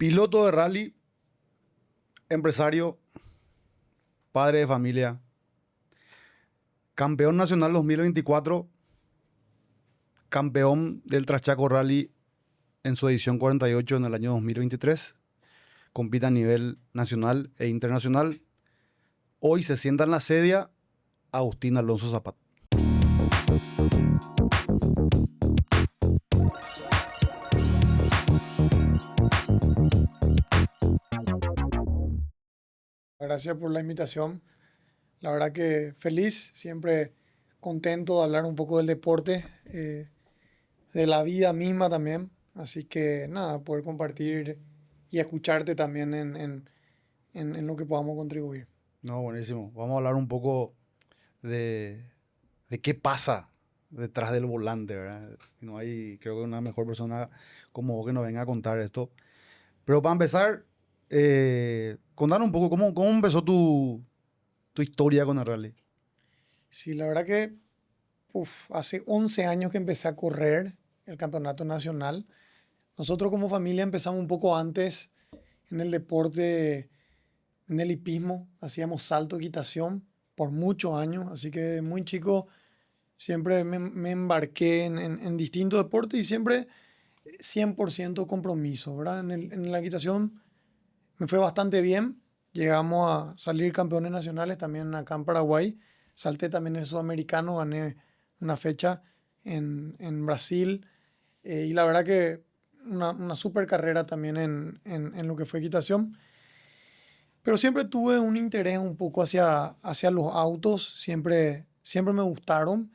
Piloto de rally, empresario, padre de familia, campeón nacional 2024, campeón del Traschaco Rally en su edición 48 en el año 2023. Compite a nivel nacional e internacional. Hoy se sienta en la sedia Agustín Alonso Zapata. Gracias por la invitación. La verdad que feliz, siempre contento de hablar un poco del deporte, de la vida misma también. Así que nada, poder compartir y escucharte también en lo que podamos contribuir. No, buenísimo. Vamos a hablar un poco de, de qué pasa detrás del volante, ¿verdad? No hay, creo que una mejor persona como vos que nos venga a contar esto. Pero para empezar, contanos un poco cómo empezó tu historia con el rally. Sí, la verdad que hace 11 años que empecé a correr el campeonato nacional. Nosotros como familia empezamos un poco antes en el deporte, en el hipismo. Hacíamos salto, equitación por muchos años. Así que de muy chico siempre me embarqué en distintos deportes y siempre 100% compromiso, ¿verdad? En la equitación me fue bastante bien. Llegamos a salir campeones nacionales también acá en Paraguay. Salté también el sudamericano, gané una fecha en Brasil. Y la verdad que una super carrera también en lo que fue equitación. Pero siempre tuve un interés un poco hacia los autos, siempre me gustaron,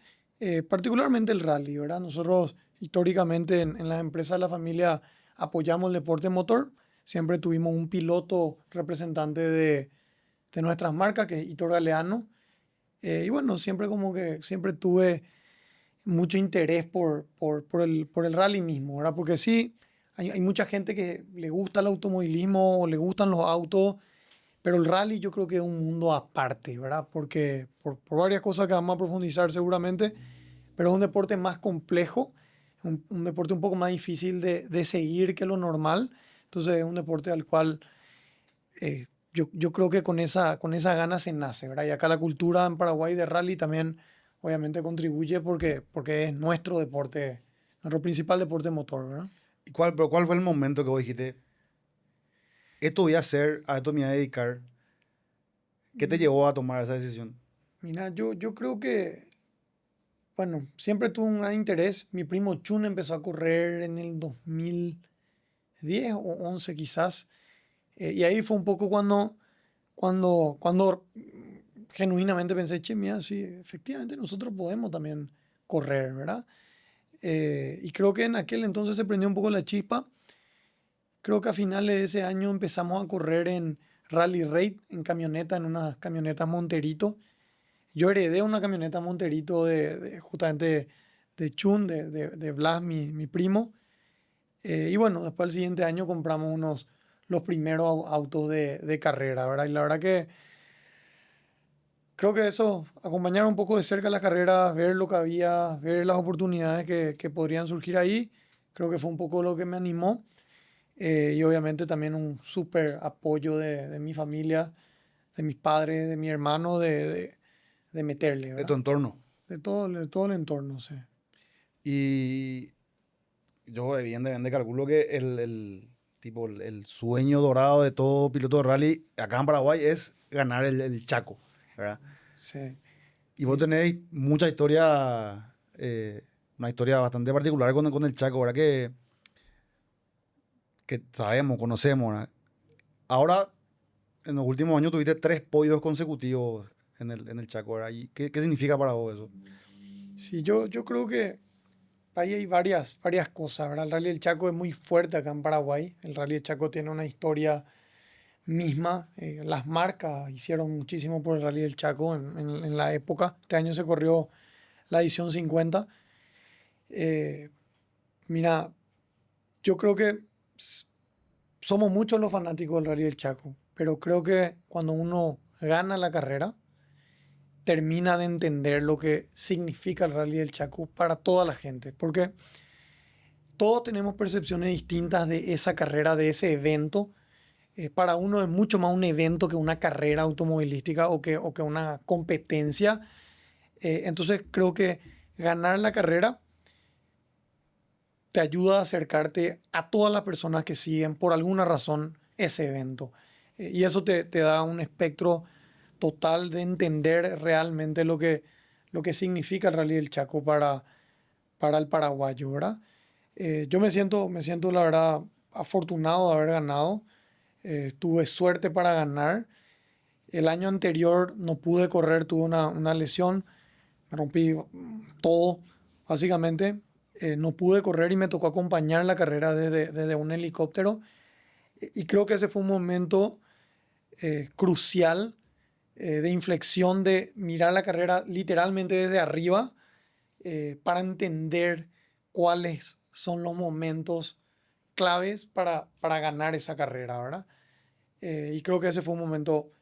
particularmente el rally, ¿verdad? Nosotros históricamente en las empresas de la familia apoyamos el deporte motor, siempre tuvimos un piloto representante de nuestras marcas, que es Hitor Galeano, y bueno, siempre como que siempre tuve mucho interés por el rally mismo, ¿verdad? Porque sí, hay mucha gente que le gusta el automovilismo o le gustan los autos, pero el rally yo creo que es un mundo aparte, ¿verdad? Porque por varias cosas que vamos a profundizar seguramente, pero es un deporte más complejo, un deporte un poco más difícil de seguir que lo normal. Entonces es un deporte al cual yo creo que con esa gana se nace, ¿verdad? Y acá la cultura en Paraguay de rally también obviamente contribuye porque es nuestro deporte, nuestro principal deporte motor, ¿verdad? Pero cuál fue el momento que vos dijiste, esto voy a hacer, a esto me voy a dedicar? ¿Qué te llevó a tomar esa decisión? Mira, yo creo que, bueno, siempre tuve un gran interés. Mi primo Chun empezó a correr en el 2010 o 11 quizás. Y ahí fue un poco cuando genuinamente pensé, che, mira, sí, efectivamente nosotros podemos también correr, ¿verdad? Y creo que en aquel entonces se prendió un poco la chispa. Creo que a finales de ese año empezamos a correr en Rally Raid, en camioneta, en unas camionetas Monterito. Yo heredé una camioneta Monterito justamente de Chun, de Blas, mi primo. Y bueno, después el siguiente año compramos los primeros autos de carrera, ¿verdad? Y la verdad que creo que eso, acompañar un poco de cerca las carreras, ver lo que había, ver las oportunidades que podrían surgir ahí, creo que fue un poco lo que me animó. Y obviamente también un súper apoyo de mi familia, de mis padres, de mi hermano, de meterle, De tu ¿verdad? entorno. De todo el entorno, sí. Y yo evidentemente calculo que tipo, el sueño dorado de todo piloto de rally acá en Paraguay es ganar el Chaco, ¿verdad? Sí. Y vos Y- tenéis mucha historia, una historia bastante particular con el Chaco, ¿verdad? Que sabemos, conocemos, ¿verdad? Ahora, en los últimos años tuviste 3 podios consecutivos en el Chaco, ¿verdad? ¿Y qué significa para vos eso? Sí, yo creo que ahí hay varias cosas, ¿verdad? El Rally del Chaco es muy fuerte acá en Paraguay. El Rally del Chaco tiene una historia misma. Las marcas hicieron muchísimo por el Rally del Chaco en la época. Este año se corrió la edición 50. Eh, Mira, yo creo que s- somos muchos los fanáticos del Rally del Chaco, pero creo que cuando uno gana la carrera, termina de entender lo que significa el Rally del Chaco para toda la gente. Porque todos tenemos percepciones distintas de esa carrera, de ese evento. Para uno es mucho más un evento que una carrera automovilística o que una competencia. Entonces creo que ganar la carrera te ayuda a acercarte a todas las personas que siguen por alguna razón ese evento. Y eso te da un espectro total de entender realmente lo que significa el Rally del Chaco para el paraguayo, ¿verdad? Yo me siento la verdad afortunado de haber ganado. Tuve suerte para ganar. El año anterior no pude correr, tuve una lesión, me rompí todo, básicamente. No pude correr y me tocó acompañar la carrera desde un helicóptero. Y creo que ese fue un momento crucial de inflexión, de mirar la carrera literalmente desde arriba para entender cuáles son los momentos claves para ganar esa carrera, ¿verdad? Y creo que ese fue un momento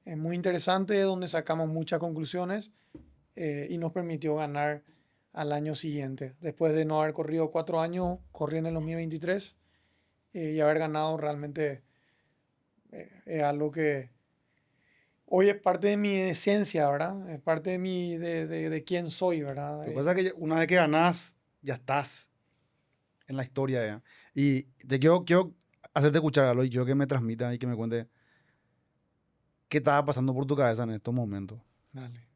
muy interesante donde sacamos muchas conclusiones y nos permitió ganar al año siguiente. Después de no haber corrido 4 años, corrí en el 2023 y haber ganado realmente es algo que hoy es parte de mi esencia, ¿verdad? Es parte de quién soy, ¿verdad? Lo que pasa es que una vez que ganás, ya estás en la historia ya. Y quiero hacerte escuchar algo y quiero que me transmitas y que me cuentes qué estaba pasando por tu cabeza en estos momentos. Dale.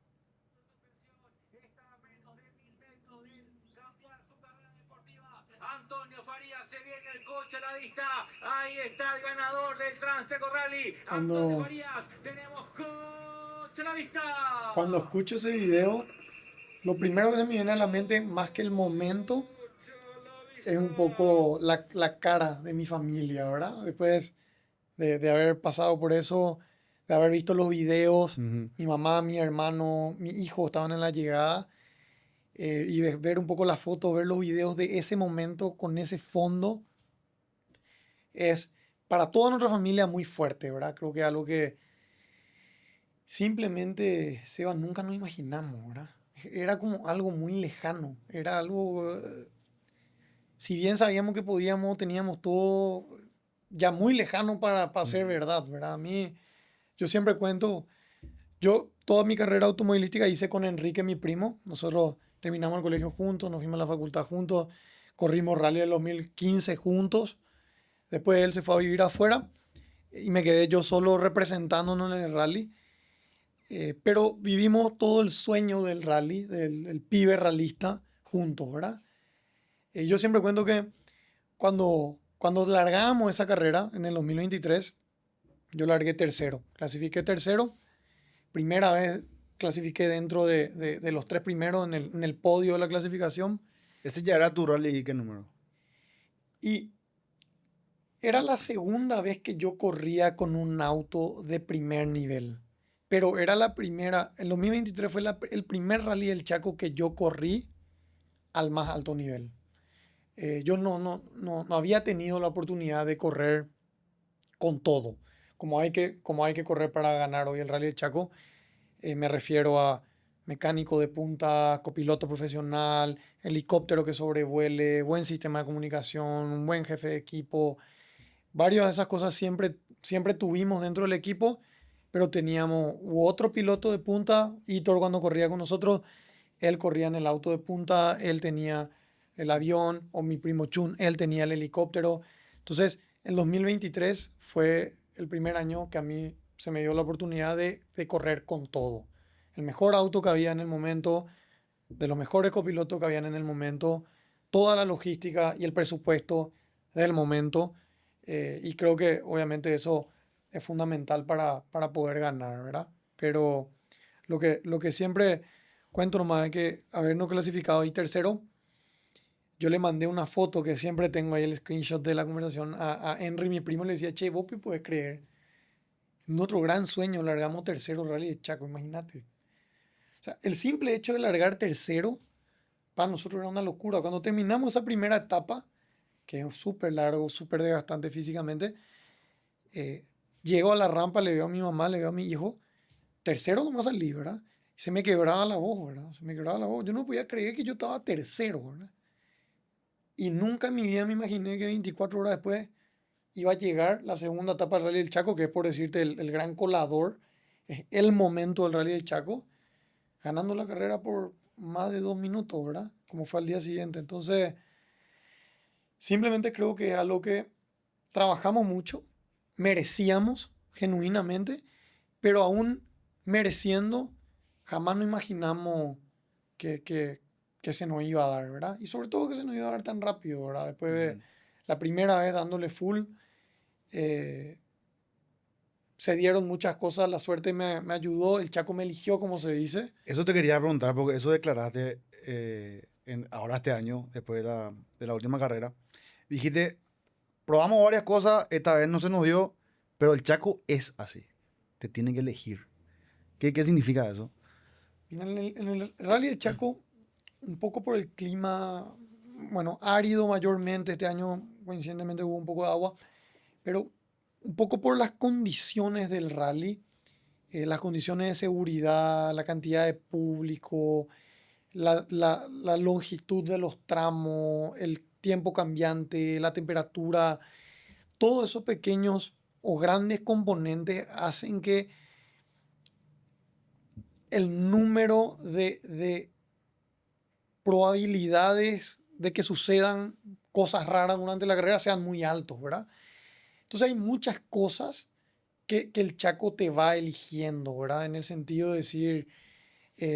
Antonio Farías, se viene el coche a la vista. Ahí está el ganador del Transteco Rally. Antonio Farías, tenemos coche a la vista. Cuando escucho ese video, lo primero que se me viene a la mente, más que el momento, es un poco la cara de mi familia, ¿verdad? Después de haber pasado por eso, de haber visto los videos, mi mamá, mi hermano, mi hijo estaban en la llegada, y ver un poco las fotos, ver los videos de ese momento con ese fondo, es para toda nuestra familia muy fuerte, ¿verdad? Creo que es algo que simplemente, Seba, nunca nos imaginamos, ¿verdad? Era como algo muy lejano, era algo, si bien sabíamos que podíamos, teníamos todo ya muy lejano para ser verdad, ¿verdad? A mí, yo siempre cuento, yo toda mi carrera automovilística hice con Enrique, mi primo. Nosotros terminamos el colegio juntos, nos fuimos a la facultad juntos, corrimos rally del 2015 juntos. Después él se fue a vivir afuera y me quedé yo solo representándonos en el rally. Pero vivimos todo el sueño del rally, del el pibe ralista juntos, ¿verdad? Yo siempre cuento que cuando largamos esa carrera en el 2023, yo largué tercero, clasifiqué tercero, primera vez clasifiqué dentro de los tres primeros en el podio de la clasificación. Ese ya era tu rally, ¿qué número? Y era la segunda vez que yo corría con un auto de primer nivel. Pero era la primera, el 2023 fue el primer rally del Chaco que yo corrí al más alto nivel. Yo no había tenido la oportunidad de correr con todo, como hay que correr para ganar hoy el Rally del Chaco. Me refiero a mecánico de punta, copiloto profesional, helicóptero que sobrevuele, buen sistema de comunicación, un buen jefe de equipo. Varias de esas cosas siempre tuvimos dentro del equipo, pero teníamos otro piloto de punta, Hitor cuando corría con nosotros, él corría en el auto de punta, él tenía el avión, o mi primo Chun, él tenía el helicóptero. Entonces, el 2023 fue el primer año que a mí se me dio la oportunidad de correr con todo. El mejor auto que había en el momento, de los mejores copilotos que habían en el momento, toda la logística y el presupuesto del momento. Y creo que obviamente eso es fundamental para poder ganar, ¿verdad? Pero lo que siempre cuento nomás es que habernos clasificado ahí tercero, yo le mandé una foto que siempre tengo ahí, el screenshot de la conversación, a Henry, mi primo, le decía, che, vos puedes creer, nuestro gran sueño, largamos tercero Rally de Chaco, imagínate. O sea, el simple hecho de largar tercero, para nosotros era una locura. Cuando terminamos esa primera etapa, que es súper largo, súper desgastante físicamente, llego a la rampa, le veo a mi mamá, le veo a mi hijo, tercero nomás salí, ¿verdad? Y se me quebraba la voz, ¿verdad? Se me quebraba la voz. Yo no podía creer que yo estaba tercero, ¿verdad? Y nunca en mi vida me imaginé que 24 horas después iba a llegar la segunda etapa del Rally del Chaco, que es por decirte el gran colador, es el momento del Rally del Chaco, ganando la carrera por más de 2 minutos, ¿verdad? Como fue al día siguiente. Entonces, simplemente creo que es algo que trabajamos mucho, merecíamos genuinamente, pero aún mereciendo, jamás nos imaginamos que se nos iba a dar, ¿verdad? Y sobre todo que se nos iba a dar tan rápido, ¿verdad? Después de Ujú. la primera vez dándole full, eh, se dieron muchas cosas, la suerte me ayudó, el Chaco me eligió, como se dice. Eso te quería preguntar, porque eso declaraste ahora este año, después de la última carrera. Dijiste, probamos varias cosas, esta vez no se nos dio, pero el Chaco es así. Te tiene que elegir. ¿Qué significa eso? En el Rally del Chaco, un poco por el clima, bueno, árido mayormente, este año coincidentemente hubo un poco de agua, pero un poco por las condiciones del rally, las condiciones de seguridad, la cantidad de público, la longitud de los tramos, el tiempo cambiante, la temperatura, todos esos pequeños o grandes componentes hacen que el número de probabilidades de que sucedan cosas raras durante la carrera sean muy altos, ¿verdad? Entonces hay muchas cosas que el Chaco te va eligiendo, ¿verdad? En el sentido de decir,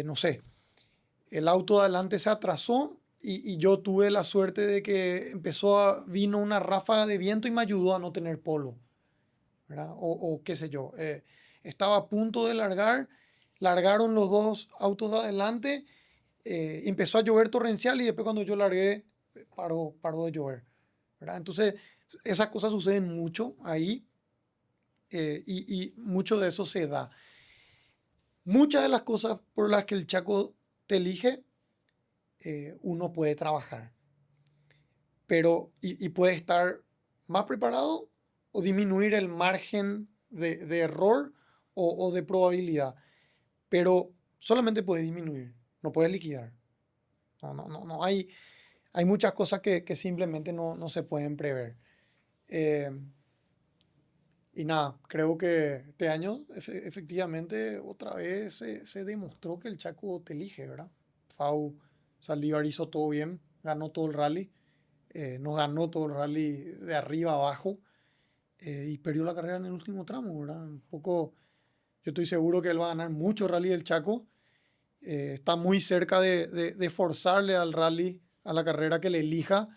no sé, el auto de adelante se atrasó y yo tuve la suerte de que vino una ráfaga de viento y me ayudó a no tener polo, ¿verdad? O qué sé yo, estaba a punto de largaron los dos autos de adelante, empezó a llover torrencial y después cuando yo largué, paró de llover, ¿verdad? Entonces, esas cosas suceden mucho ahí, y mucho de eso se da. Muchas de las cosas por las que el Chaco te elige, uno puede trabajar, pero y puede estar más preparado o disminuir el margen de error o de probabilidad, pero solamente puedes disminuir, no puedes liquidar. No, no, no, no. Hay muchas cosas que simplemente no se pueden prever. Eh, y nada, creo que este año efectivamente otra vez se demostró que el Chaco te elige, ¿verdad? Fau Saldívar hizo todo bien, ganó todo el rally, nos ganó todo el rally de arriba a abajo, y perdió la carrera en el último tramo, ¿verdad? Un poco, yo estoy seguro que él va a ganar mucho rally del Chaco, está muy cerca de forzarle al rally, a la carrera que le elija,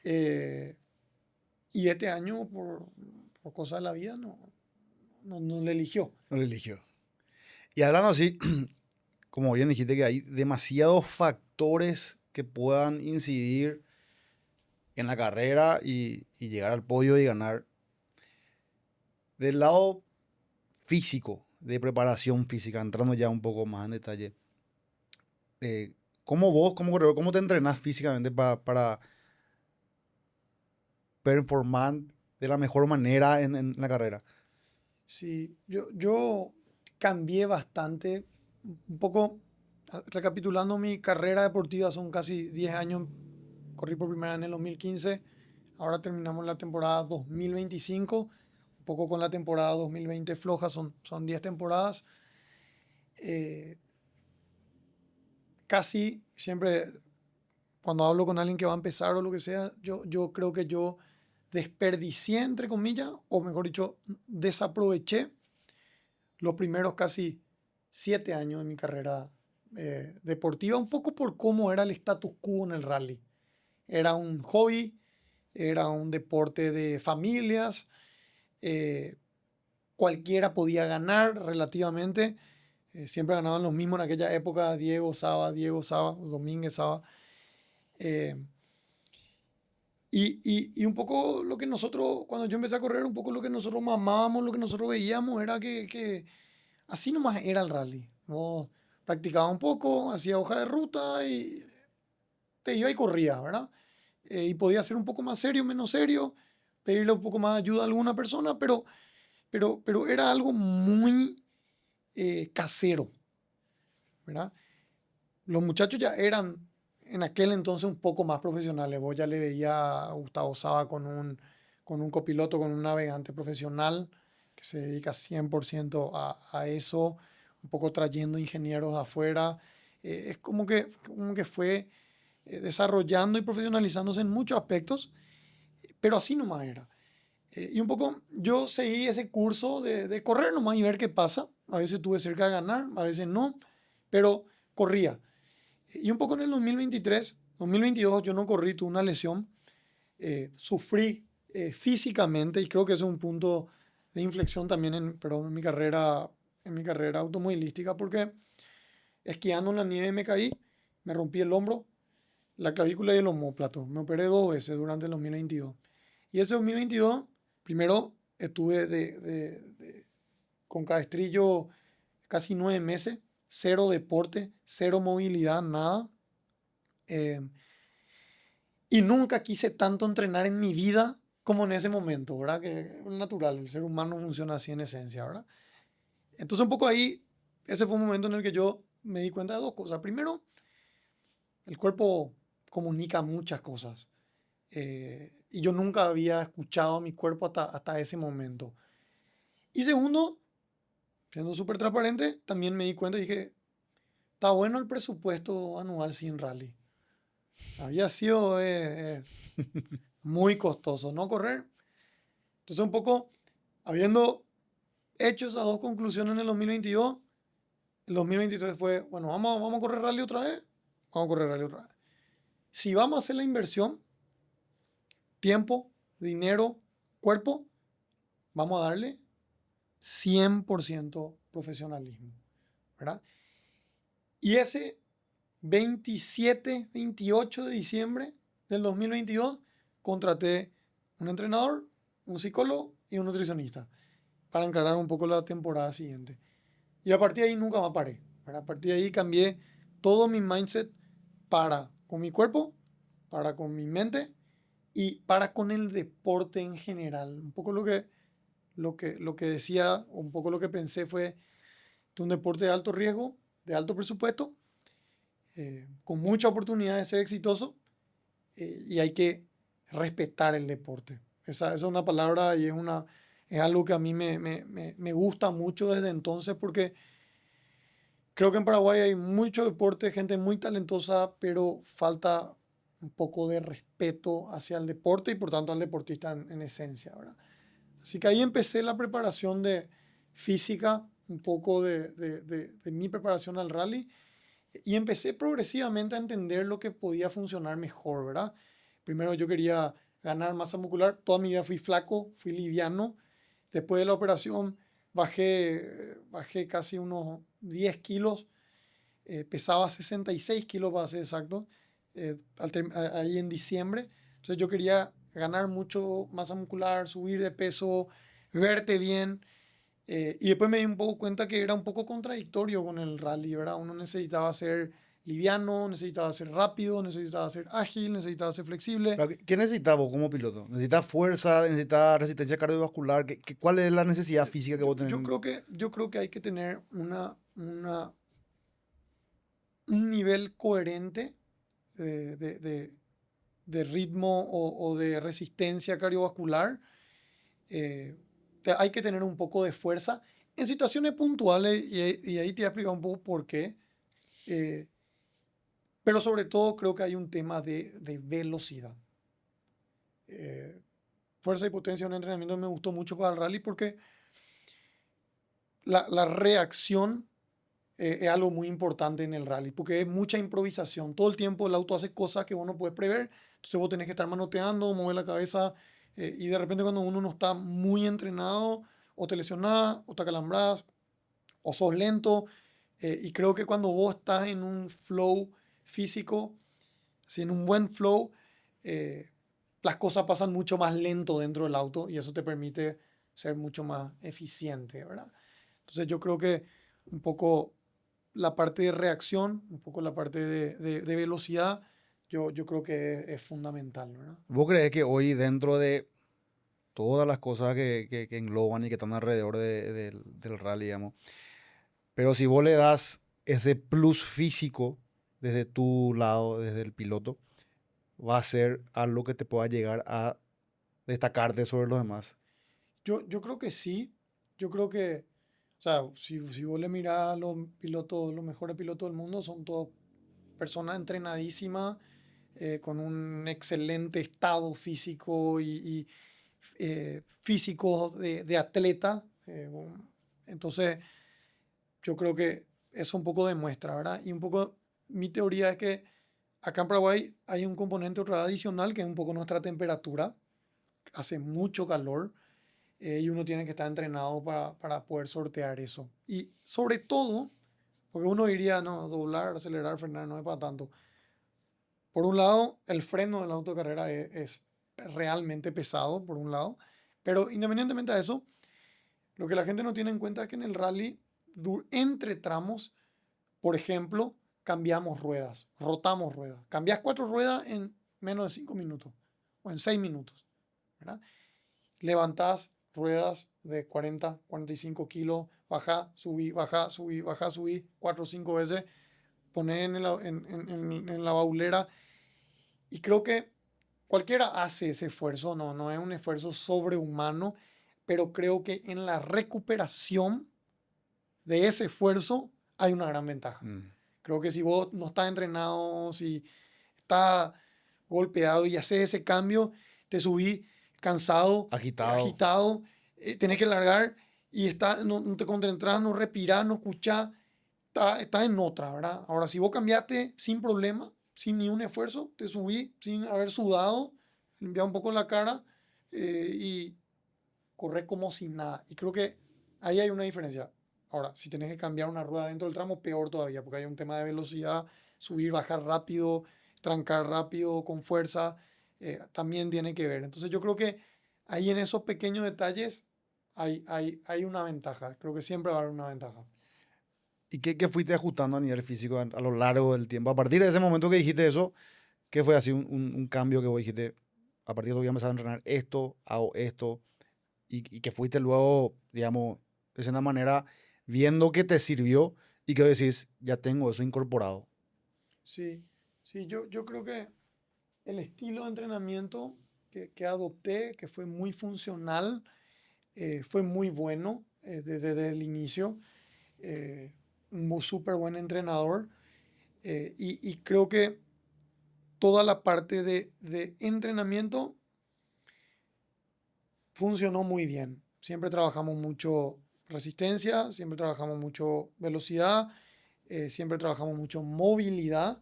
eh, y este año por cosas de la vida no le eligió. No lo eligió. Y hablando así, como bien dijiste que hay demasiados factores que puedan incidir en la carrera y llegar al podio y ganar. Del lado físico, de preparación física, entrando ya un poco más en detalle, ¿cómo vos, como corredor, cómo te entrenás físicamente para performar de la mejor manera en la carrera? Sí, yo cambié bastante, un poco, recapitulando mi carrera deportiva, son casi 10 años, corrí por primera vez en el 2015, ahora terminamos la temporada 2025, un poco con la temporada 2020 floja, son 10 temporadas. Eh, Casi siempre, cuando hablo con alguien que va a empezar o lo que sea, yo creo que yo desperdicié, entre comillas, o mejor dicho, desaproveché los primeros casi 7 años de mi carrera deportiva, un poco por cómo era el status quo en el rally. Era un hobby, era un deporte de familias, eh, cualquiera podía ganar relativamente, siempre ganaban los mismos en aquella época, Diego Saba, Domínguez Saba. eh, y un poco lo que nosotros, cuando yo empecé a correr, un poco lo que nosotros mamábamos, lo que nosotros veíamos era que así nomás era el rally. Vos practicabas un poco, hacía hoja de ruta y te iba y corría, ¿verdad? Y podía ser un poco más serio, menos serio, pedirle un poco más de ayuda a alguna persona, pero era algo muy casero, ¿verdad? Los muchachos ya eran en aquel entonces un poco más profesionales. Vos ya le veía a Gustavo Saba con un copiloto, con un navegante profesional que se dedica 100% a eso, un poco trayendo ingenieros de afuera. Es como que fue desarrollando y profesionalizándose en muchos aspectos, pero así nomás era. Y un poco yo seguí ese curso de correr nomás y ver qué pasa. A veces tuve cerca de ganar, a veces no, pero corría. Y un poco en el 2023, 2022 yo no corrí, tuve una lesión, sufrí físicamente y creo que ese es un punto de inflexión también en mi carrera automovilística porque esquiando en la nieve me caí, me rompí el hombro, la clavícula y el omóplato. Me operé 2 veces durante el 2022. Y ese 2022, primero estuve con cabestrillo casi 9 meses, cero deporte, cero movilidad, nada. Eh, y nunca quise tanto entrenar en mi vida como en ese momento, ¿verdad? Que es natural, el ser humano funciona así en esencia, ¿verdad? Entonces un poco ahí, ese fue un momento en el que yo me di cuenta de dos cosas. Primero, el cuerpo comunica muchas cosas. Y yo nunca había escuchado a mi cuerpo hasta ese momento. Y segundo, siendo súper transparente, también me di cuenta y dije, está bueno el presupuesto anual sin rally. Había sido muy costoso no correr. Entonces un poco, habiendo hecho esas dos conclusiones en el 2022, el 2023 fue, bueno, vamos a correr rally otra vez. Vamos a correr rally otra vez. Si vamos a hacer la inversión, tiempo, dinero, cuerpo, vamos a darle 100% profesionalismo, ¿verdad? Y ese 27, 28 de diciembre del 2022 contraté un entrenador, un psicólogo y un nutricionista para encarar un poco la temporada siguiente. Y a partir de ahí nunca más paré, ¿verdad? A partir de ahí cambié todo mi mindset para con mi cuerpo, para con mi mente y para con el deporte en general. Un poco lo que decía, un poco lo que pensé fue que un deporte de alto riesgo, de alto presupuesto, con mucha oportunidad de ser exitoso y hay que respetar el deporte. Esa es una palabra y es algo que a mí me gusta mucho desde entonces porque creo que en Paraguay hay mucho deporte, gente muy talentosa, pero falta un poco de respeto hacia el deporte y por tanto al deportista en esencia, ¿verdad? Así que ahí empecé la preparación de física, un poco de mi preparación al rally y empecé progresivamente a entender lo que podía funcionar mejor, ¿verdad? Primero yo quería ganar masa muscular, toda mi vida fui flaco, fui liviano. Después de la operación bajé casi unos 10 kilos, pesaba 66 kilos para ser exacto, ahí en diciembre. Entonces yo quería ganar mucho masa muscular, subir de peso, verte bien. Y después me di un poco cuenta que era un poco contradictorio con el rally, ¿verdad? Uno necesitaba ser liviano, necesitaba ser rápido, necesitaba ser ágil, necesitaba ser flexible. Claro, ¿qué necesitas vos como piloto? ¿Necesitas fuerza? ¿Necesitas resistencia cardiovascular? ¿Cuál es la necesidad física que vos tenés? Yo creo que hay que tener un nivel coherente de, de- de- de ritmo o de resistencia cardiovascular. eh, Hay que tener un poco de fuerza en situaciones puntuales y ahí te voy a explicar un poco por qué. eh, pero sobre todo creo que hay un tema de velocidad. Eh, Fuerza y potencia en un entrenamiento me gustó mucho para el rally porque la reacción es algo muy importante en el rally, porque es mucha improvisación. Todo el tiempo el auto hace cosas que vos no puedes prever, entonces vos tenés que estar manoteando, mover la cabeza, y de repente cuando uno no está muy entrenado, o te lesionás, o te acalambras, o sos lento, y creo que cuando vos estás en un flow físico, si en un buen flow, eh, las cosas pasan mucho más lento dentro del auto y eso te permite ser mucho más eficiente, ¿verdad? Entonces yo creo que un poco la parte de reacción, un poco la parte de velocidad, yo creo que es fundamental, ¿verdad? ¿Vos crees que hoy dentro de todas las cosas que engloban y que están alrededor del rally, digamos, pero si vos le das ese plus físico desde tu lado, desde el piloto, va a ser algo que te pueda llegar a destacarte sobre los demás? Yo creo que sí. Yo creo que, o sea, si vos le mirás a los pilotos, los mejores pilotos del mundo, son todos personas entrenadísimas, con un excelente estado físico y físico de atleta. Entonces, yo creo que eso un poco demuestra, ¿verdad? Y un poco mi teoría es que acá en Paraguay hay un componente otra adicional que es un poco nuestra temperatura. Hace mucho calor, y uno tiene que estar entrenado para poder sortear eso. Y sobre todo, porque uno diría, no, doblar, acelerar, frenar, no es para tanto. Por un lado, el freno de la autocarrera es realmente pesado, por un lado, pero independientemente de eso, lo que la gente no tiene en cuenta es que en el rally, entre tramos, por ejemplo, cambiamos ruedas, rotamos ruedas. Cambias 4 ruedas en menos de 5 minutos o en 6 minutos, ¿verdad? Levantás ruedas de 40, 45 kilos, bajá, subí, bajá, subí, bajá, subí, 4 o 5 veces, ponés en la baulera. Y creo que cualquiera hace ese esfuerzo, no es un esfuerzo sobrehumano, pero creo que en la recuperación de ese esfuerzo hay una gran ventaja. Mm. Creo que si vos no estás entrenado, si estás golpeado y haces ese cambio, te subís cansado, Agitado. agitado, tenés que largar y no te concentras, no respirás, no escuchás, estás en otra, ¿verdad? Ahora, si vos cambiaste sin problema, sin ni un esfuerzo, te subí sin haber sudado, limpiar un poco la cara, y correr como sin nada. Y creo que ahí hay una diferencia. Ahora, si tenés que cambiar una rueda dentro del tramo, peor todavía, porque hay un tema de velocidad, subir, bajar rápido, trancar rápido, con fuerza, también tiene que ver. Entonces yo creo que ahí en esos pequeños detalles hay una ventaja. Creo que siempre va a haber una ventaja. ¿Y qué fuiste ajustando a nivel físico a lo largo del tiempo? A partir de ese momento que dijiste eso, ¿qué fue así un cambio que vos dijiste? A partir de hoy voy a empezar a entrenar esto, hago esto, y que fuiste luego, digamos, de una manera viendo que te sirvió y que decís, ya tengo eso incorporado. Sí, sí, yo creo que el estilo de entrenamiento que adopté, que fue muy funcional, fue muy bueno, desde el inicio. Un súper buen entrenador, y creo que toda la parte de entrenamiento funcionó muy bien. Siempre trabajamos mucho resistencia, siempre trabajamos mucho velocidad, siempre trabajamos mucho movilidad,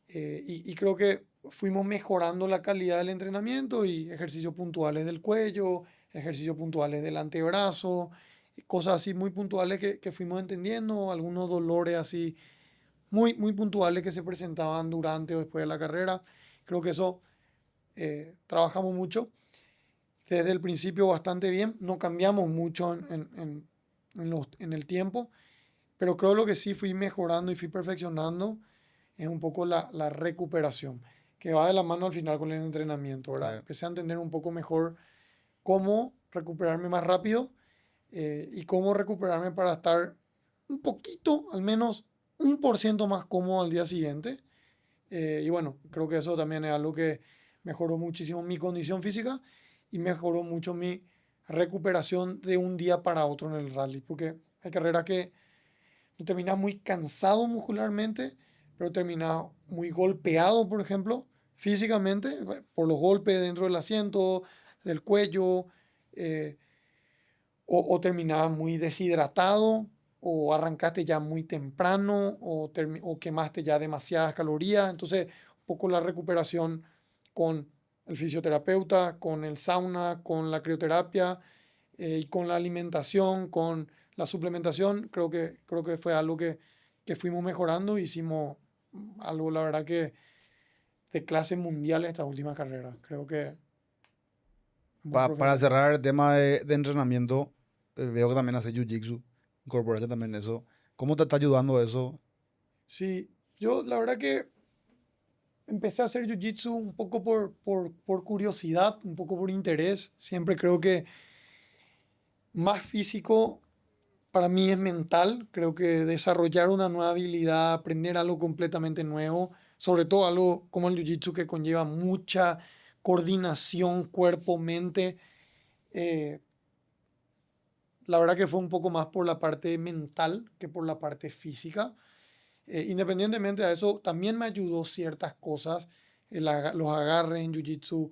y creo que fuimos mejorando la calidad del entrenamiento y ejercicios puntuales del cuello, ejercicios puntuales del antebrazo, cosas así muy puntuales que fuimos entendiendo, algunos dolores así muy, muy puntuales que se presentaban durante o después de la carrera. Creo que eso, trabajamos mucho desde el principio bastante bien, no cambiamos mucho en el tiempo, pero creo lo que sí fui mejorando y fui perfeccionando es un poco la recuperación, que va de la mano al final con el entrenamiento, ¿verdad? Claro. Empecé a entender un poco mejor cómo recuperarme más rápido, y cómo recuperarme para estar un poquito, al menos 1% más cómodo al día siguiente. Y bueno, creo que eso también es algo que mejoró muchísimo mi condición física y mejoró mucho mi recuperación de un día para otro en el rally, porque hay carreras que tú terminas muy cansado muscularmente, pero terminas muy golpeado, por ejemplo, físicamente, por los golpes dentro del asiento, del cuello, eh, o terminabas muy deshidratado, o arrancaste ya muy temprano, o quemaste ya demasiadas calorías. Entonces, un poco la recuperación con el fisioterapeuta, con el sauna, con la crioterapia, y con la alimentación, con la suplementación, creo que fue algo que fuimos mejorando. Hicimos algo, la verdad, que de clase mundial esta última carrera. Creo que muy Para profesional. cerrar el tema de entrenamiento, veo que también haces jiu-jitsu, incorporaste también eso. ¿Cómo te está ayudando eso? Sí, yo la verdad que empecé a hacer jiu-jitsu un poco por curiosidad, un poco por interés. Siempre creo que más físico para mí es mental. Creo que desarrollar una nueva habilidad, aprender algo completamente nuevo, sobre todo algo como el Jiu-Jitsu que conlleva mucha coordinación cuerpo-mente, eh, la verdad que fue un poco más por la parte mental que por la parte física. Independientemente de eso, también me ayudó ciertas cosas. Los agarres en Jiu-Jitsu,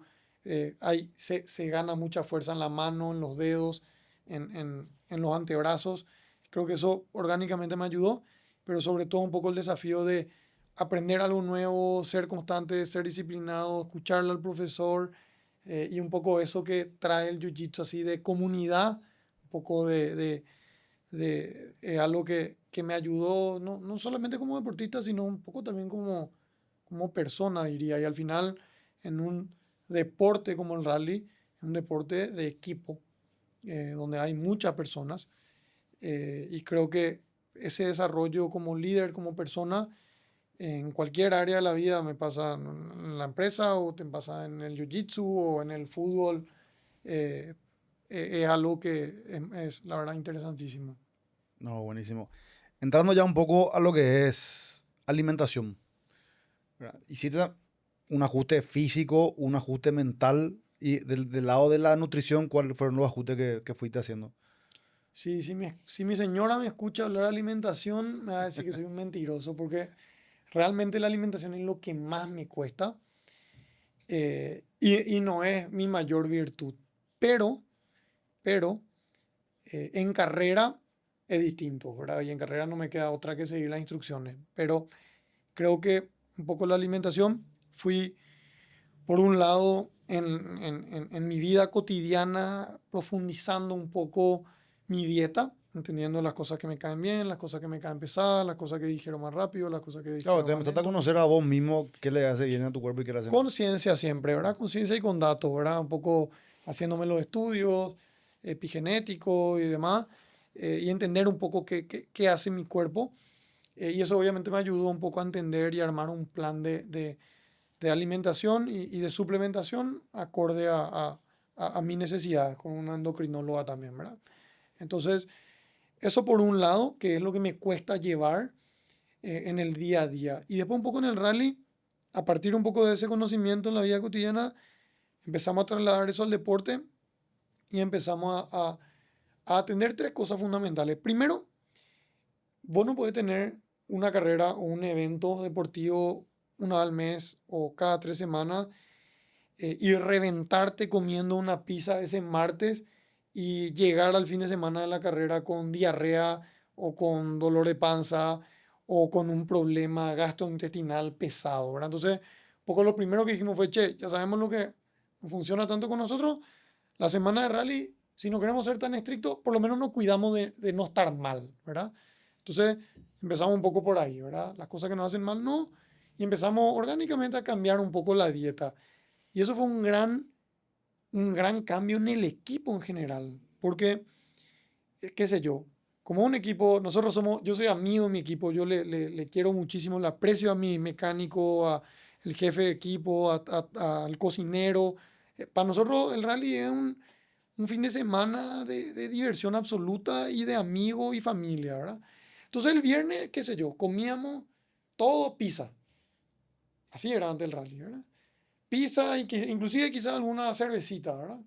se gana mucha fuerza en la mano, en los dedos, en los antebrazos. Creo que eso orgánicamente me ayudó, pero sobre todo un poco el desafío de aprender algo nuevo, ser constante, ser disciplinado, escucharle al profesor, y un poco eso que trae el Jiu-Jitsu así de comunidad, un poco de algo que me ayudó, no solamente como deportista, sino un poco también como persona, diría. Y al final, en un deporte como el rally, un deporte de equipo, donde hay muchas personas, y creo que ese desarrollo como líder, como persona, en cualquier área de la vida, me pasa en la empresa o te pasa en el jiu-jitsu o en el fútbol, eh, es algo que es, la verdad, interesantísimo. No, buenísimo. Entrando ya un poco a lo que es alimentación, ¿verdad? Hiciste un ajuste físico, un ajuste mental y del lado de la nutrición, ¿cuáles fueron los ajustes que fuiste haciendo? Sí, si mi señora me escucha hablar de alimentación, me va a decir que soy un mentiroso, porque realmente la alimentación es lo que más me cuesta, y no es mi mayor virtud. Pero, pero, en carrera es distinto, ¿verdad? Y en carrera no me queda otra que seguir las instrucciones. Pero creo que un poco la alimentación fui, por un lado, en mi vida cotidiana, profundizando un poco mi dieta, entendiendo las cosas que me caen bien, las cosas que me caen pesadas, las cosas que digiero más rápido, las cosas que Claro, digiero te más empezaste a lento. conocer a vos mismo qué le hace bien a tu cuerpo y qué le hace mal. Conciencia siempre, ¿verdad? Conciencia y con datos, ¿verdad? Un poco haciéndome los estudios epigenéticos y demás, y entender un poco qué hace mi cuerpo. Y eso obviamente me ayudó un poco a entender y armar un plan de alimentación y de suplementación acorde a mi necesidad, con una endocrinóloga también, ¿verdad? Entonces, eso por un lado, que es lo que me cuesta llevar en el día a día. Y después un poco en el rally, a partir un poco de ese conocimiento en la vida cotidiana, empezamos a trasladar eso al deporte y empezamos a atender tres cosas fundamentales. Primero, vos no podés tener una carrera o un evento deportivo una vez al mes o cada 3 semanas, y reventarte comiendo una pizza ese martes y llegar al fin de semana de la carrera con diarrea o con dolor de panza o con un problema gastrointestinal pesado, ¿verdad? Entonces, un poco lo primero que dijimos fue, che, ya sabemos lo que no funciona tanto con nosotros, la semana de rally, si no queremos ser tan estrictos, por lo menos nos cuidamos de no estar mal, ¿verdad? Entonces, empezamos un poco por ahí, ¿verdad? Las cosas que nos hacen mal, no. Y empezamos orgánicamente a cambiar un poco la dieta. Y eso fue un gran cambio en el equipo en general. Porque, qué sé yo, como un equipo, nosotros somos, yo soy amigo de mi equipo, yo le quiero muchísimo, le aprecio a mi mecánico, a el jefe de equipo, al cocinero. Para nosotros el rally es un fin de semana de diversión absoluta y de amigo y familia, ¿verdad? Entonces el viernes, qué sé yo, comíamos todo pizza. Así era antes el rally, ¿verdad? Pizza y inclusive quizás alguna cervecita, ¿verdad?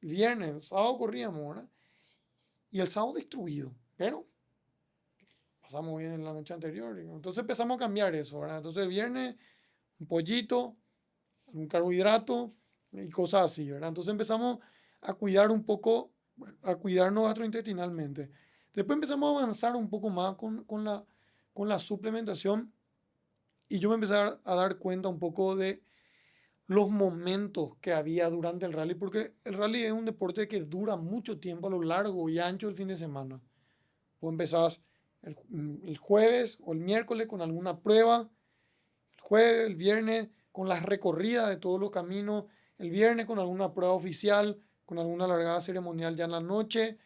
El viernes, el sábado corríamos, ¿verdad? Y el sábado destruido, pero pasamos bien en la noche anterior. Entonces empezamos a cambiar eso, ¿verdad? Entonces el viernes, un pollito, algún carbohidrato y cosas así, ¿verdad? Entonces empezamos a cuidar un poco, a cuidarnos gastrointestinalmente. Después empezamos a avanzar un poco más con la suplementación, y yo me empecé a dar cuenta un poco de los momentos que había durante el rally, porque el rally es un deporte que dura mucho tiempo a lo largo y ancho del fin de semana. Vos empezás el jueves o el miércoles con alguna prueba, el jueves, el viernes con las recorridas de todos los caminos, el viernes con alguna prueba oficial, con alguna largada ceremonial ya en la noche,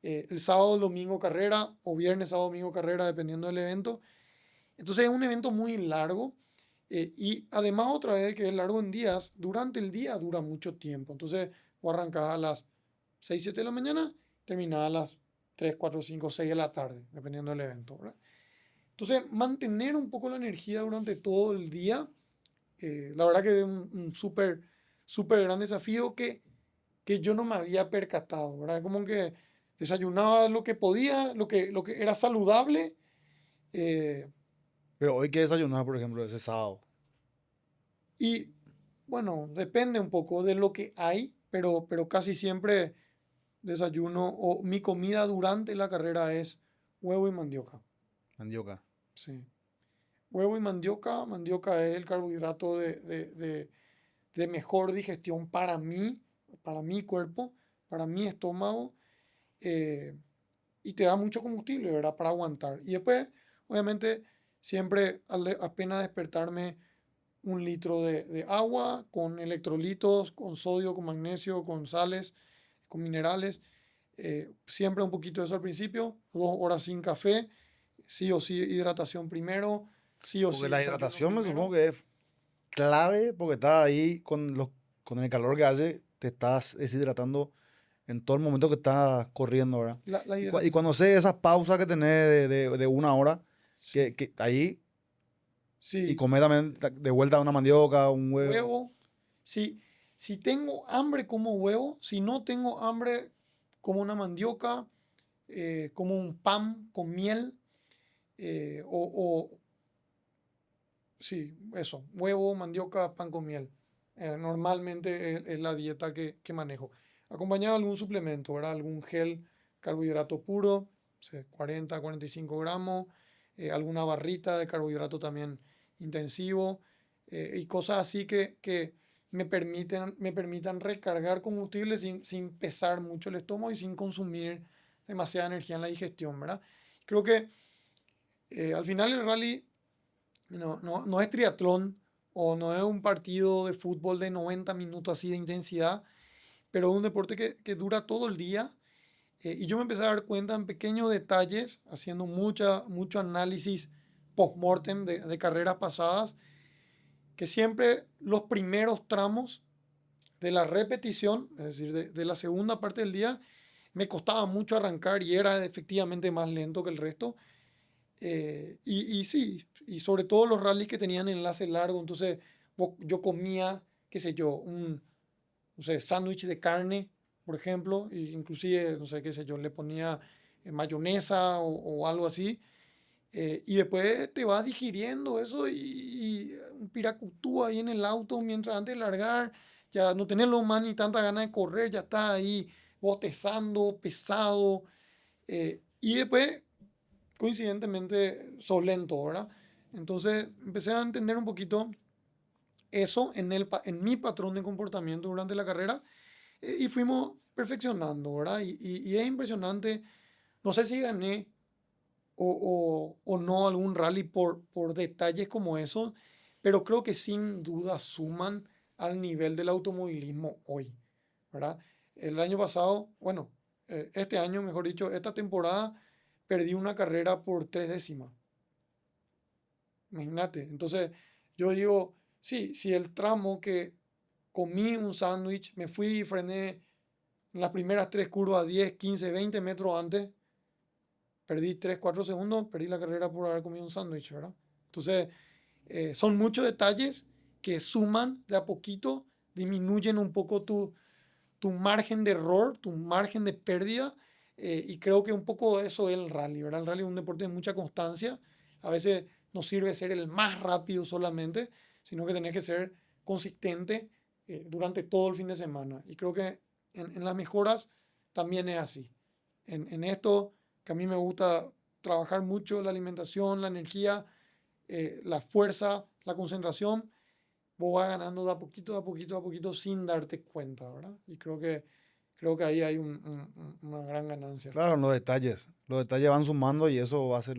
el sábado, domingo carrera, o viernes, sábado, domingo carrera, dependiendo del evento. Entonces es un evento muy largo, y además otra vez que es largo en días, durante el día dura mucho tiempo. Entonces vos arrancás a las 6 7 de la mañana, terminás a las 3, 4, 5, 6 de la tarde, dependiendo del evento, ¿verdad? Entonces, mantener un poco la energía durante todo el día, la verdad que es un súper, súper gran desafío que yo no me había percatado, ¿verdad? Como que desayunaba lo que podía, lo que era saludable. eh, Pero hoy que desayunar, por ejemplo, ese sábado. y bueno, depende un poco de lo que hay, pero casi siempre desayuno o mi comida durante la carrera es huevo y mandioca. Mandioca. Sí. Huevo y mandioca. Mandioca es el carbohidrato de mejor digestión para mi cuerpo, para mi estómago. eh, y te da mucho combustible, ¿verdad? Para aguantar. Y después, obviamente, siempre apenas despertarme 1 litro de agua con electrolitos, con sodio, con magnesio, con sales, con minerales. Siempre un poquito de eso al principio, 2 horas sin café, sí o sí hidratación primero, sí o sí Porque la desayuno hidratación me supongo primero. que es clave porque estás ahí con el calor que hace, te estás deshidratando en todo el momento que estás corriendo, ¿verdad? La Y cuando hidratación, sé esas pausas que tenés de 1 hora, sí. que ahí, y Sí, comer también de vuelta una mandioca, un huevo. huevo. Si, si tengo hambre, como huevo. Si no tengo hambre, como una mandioca, como un pan con miel. O, sí, eso, huevo, mandioca, pan con miel. Normalmente es la dieta que manejo. Acompañado de algún suplemento, ¿verdad? Algún gel, carbohidrato puro, o sea, 40, 45 gramos, alguna barrita de carbohidrato también intensivo, y cosas así que me permitan recargar combustible sin pesar mucho el estómago y sin consumir demasiada energía en la digestión, ¿verdad? Creo que al final el rally no es triatlón o no es un partido de fútbol de 90 minutos así de intensidad, pero es un deporte que dura todo el día. Y yo me empecé a dar cuenta en pequeños detalles, haciendo mucho análisis post-mortem de carreras pasadas, que siempre los primeros tramos de la repetición, es decir, de la segunda parte del día, me costaba mucho arrancar y era efectivamente más lento que el resto. Y sí, y sobre todo los rallies que tenían enlace largo, entonces yo comía, qué sé yo, un, no sé, sándwich de carne, por ejemplo, e inclusive, no sé, qué sé yo, le ponía mayonesa o algo así, y después te vas digiriendo eso y un piracutú ahí en el auto mientras antes de largar, ya no tenés lo más ni tanta ganas de correr, ya estás ahí bostezando, pesado, y después coincidentemente sos lento, ¿verdad? Entonces empecé a entender un poquito eso en mi patrón de comportamiento durante la carrera, y fuimos perfeccionando, ¿verdad? Y es impresionante, no sé si gané o no algún rally por detalles como esos, pero creo que sin duda suman al nivel del automovilismo hoy, ¿verdad? El año pasado, bueno, este año, mejor dicho, esta temporada perdí una carrera por 3 décimas. Imagínate. Entonces, yo digo, sí, si el tramo que comí un sándwich, me fui y frené en las primeras 3 curvas 10, 15, 20 metros antes, perdí 3, 4 segundos, perdí la carrera por haber comido un sándwich, ¿verdad? Entonces, son muchos detalles que suman de a poquito, disminuyen un poco tu margen de error, tu margen de pérdida, y creo que un poco eso es el rally, ¿verdad? El rally es un deporte de mucha constancia. A veces no sirve ser el más rápido solamente, sino que tenés que ser consistente durante todo el fin de semana. Y creo que en las mejoras también es así. En esto que a mí me gusta trabajar mucho, la alimentación, la energía, la fuerza, la concentración, vos vas ganando de a poquito, de a poquito, de a poquito sin darte cuenta, ¿verdad? Y creo que ahí hay una gran ganancia. Claro, los detalles van sumando y eso va a hacer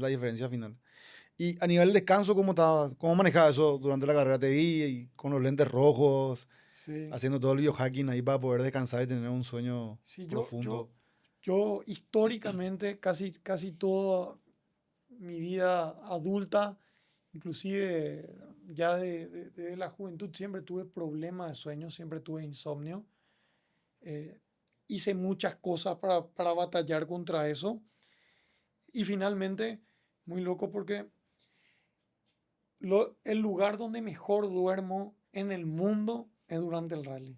la diferencia final. Y a nivel descanso, ¿cómo manejabas eso durante la carrera? Te vi y con los lentes rojos, Sí, haciendo todo el biohacking ahí para poder descansar y tener un sueño sí, profundo. yo históricamente, casi toda mi vida adulta, inclusive ya de la juventud, siempre tuve problemas de sueño, siempre tuve insomnio. Eh, hice muchas cosas para batallar contra eso. Y finalmente, muy loco porque el lugar donde mejor duermo en el mundo es durante el rally.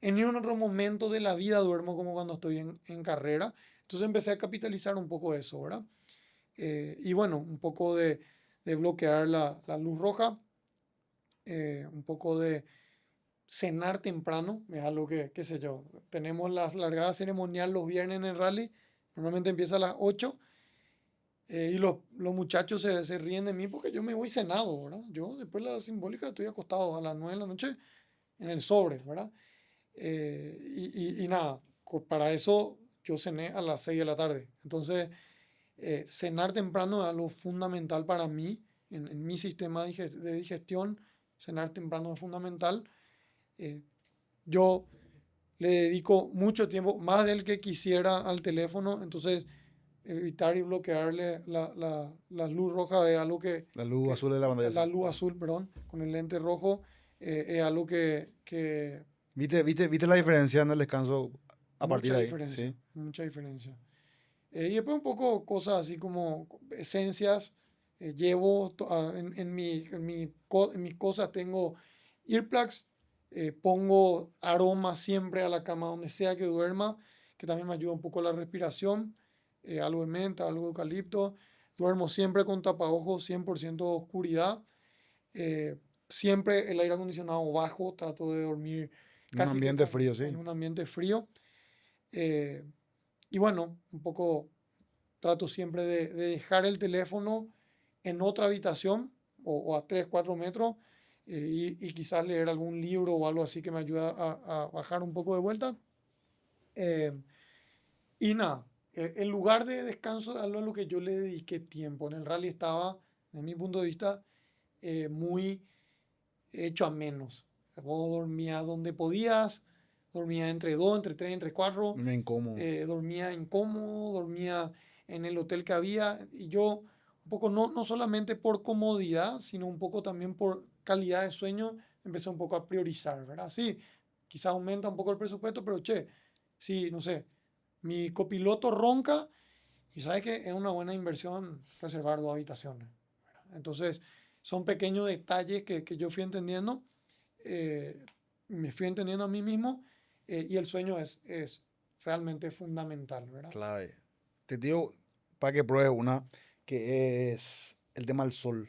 En ningún otro momento de la vida duermo como cuando estoy en carrera. Entonces empecé a capitalizar un poco eso, ¿verdad? Y bueno, un poco de bloquear la luz roja, un poco de cenar temprano, es algo que, qué sé yo, tenemos las largadas ceremonial los viernes en el rally, normalmente empieza a las 8 y los muchachos se ríen de mí porque yo me voy cenado, ¿verdad? Yo después de la simbólica estoy acostado a las 9 de la noche en el sobre, ¿verdad? Y nada, para eso yo cené a las 6 de la tarde. Entonces, cenar temprano es algo fundamental para mí, en mi sistema de digestión, cenar temprano es fundamental. Eh, yo le dedico mucho tiempo, más del que quisiera al teléfono, entonces evitar y bloquearle la luz roja es algo La luz azul de la pantalla. la luz azul, perdón, con el lente rojo, es algo que ¿Viste la diferencia en el descanso a partir mucha de ahí? diferencia, Sí. mucha diferencia. Y después un poco cosas así como esencias. Llevo en mis cosas tengo earplugs, pongo aroma siempre a la cama donde sea que duerma, que también me ayuda un poco a la respiración, algo de menta, algo de eucalipto. Duermo siempre con tapaojos, 100% oscuridad. eh, Siempre el aire acondicionado bajo, trato de dormir En un casi que ambiente frío, sí. en un ambiente frío. eh, y bueno, un poco trato siempre de dejar el teléfono en otra habitación o a 3 4 metros, y quizás leer algún libro o algo así que me ayuda a bajar un poco de vuelta. Eh, y nada, el lugar de descanso es algo a lo que yo le dediqué tiempo. En el rally estaba, desde mi punto de vista, muy hecho a menos. Vos dormías donde podías, dormía entre 2 entre 3 entre 4, No incómodo. dormía incómodo, dormía en el hotel que había. Y yo, un poco, no solamente por comodidad, sino un poco también por calidad de sueño, empecé un poco a priorizar, ¿verdad? Sí, quizás aumenta un poco el presupuesto, pero che, sí, no sé, mi copiloto ronca y sabe que es una buena inversión reservar 2 habitaciones, ¿verdad? Entonces, son pequeños detalles que yo fui entendiendo, eh, me fui entendiendo a mí mismo, y el sueño es realmente fundamental, ¿verdad? Clave. Te digo para que pruebes una que es el tema del sol.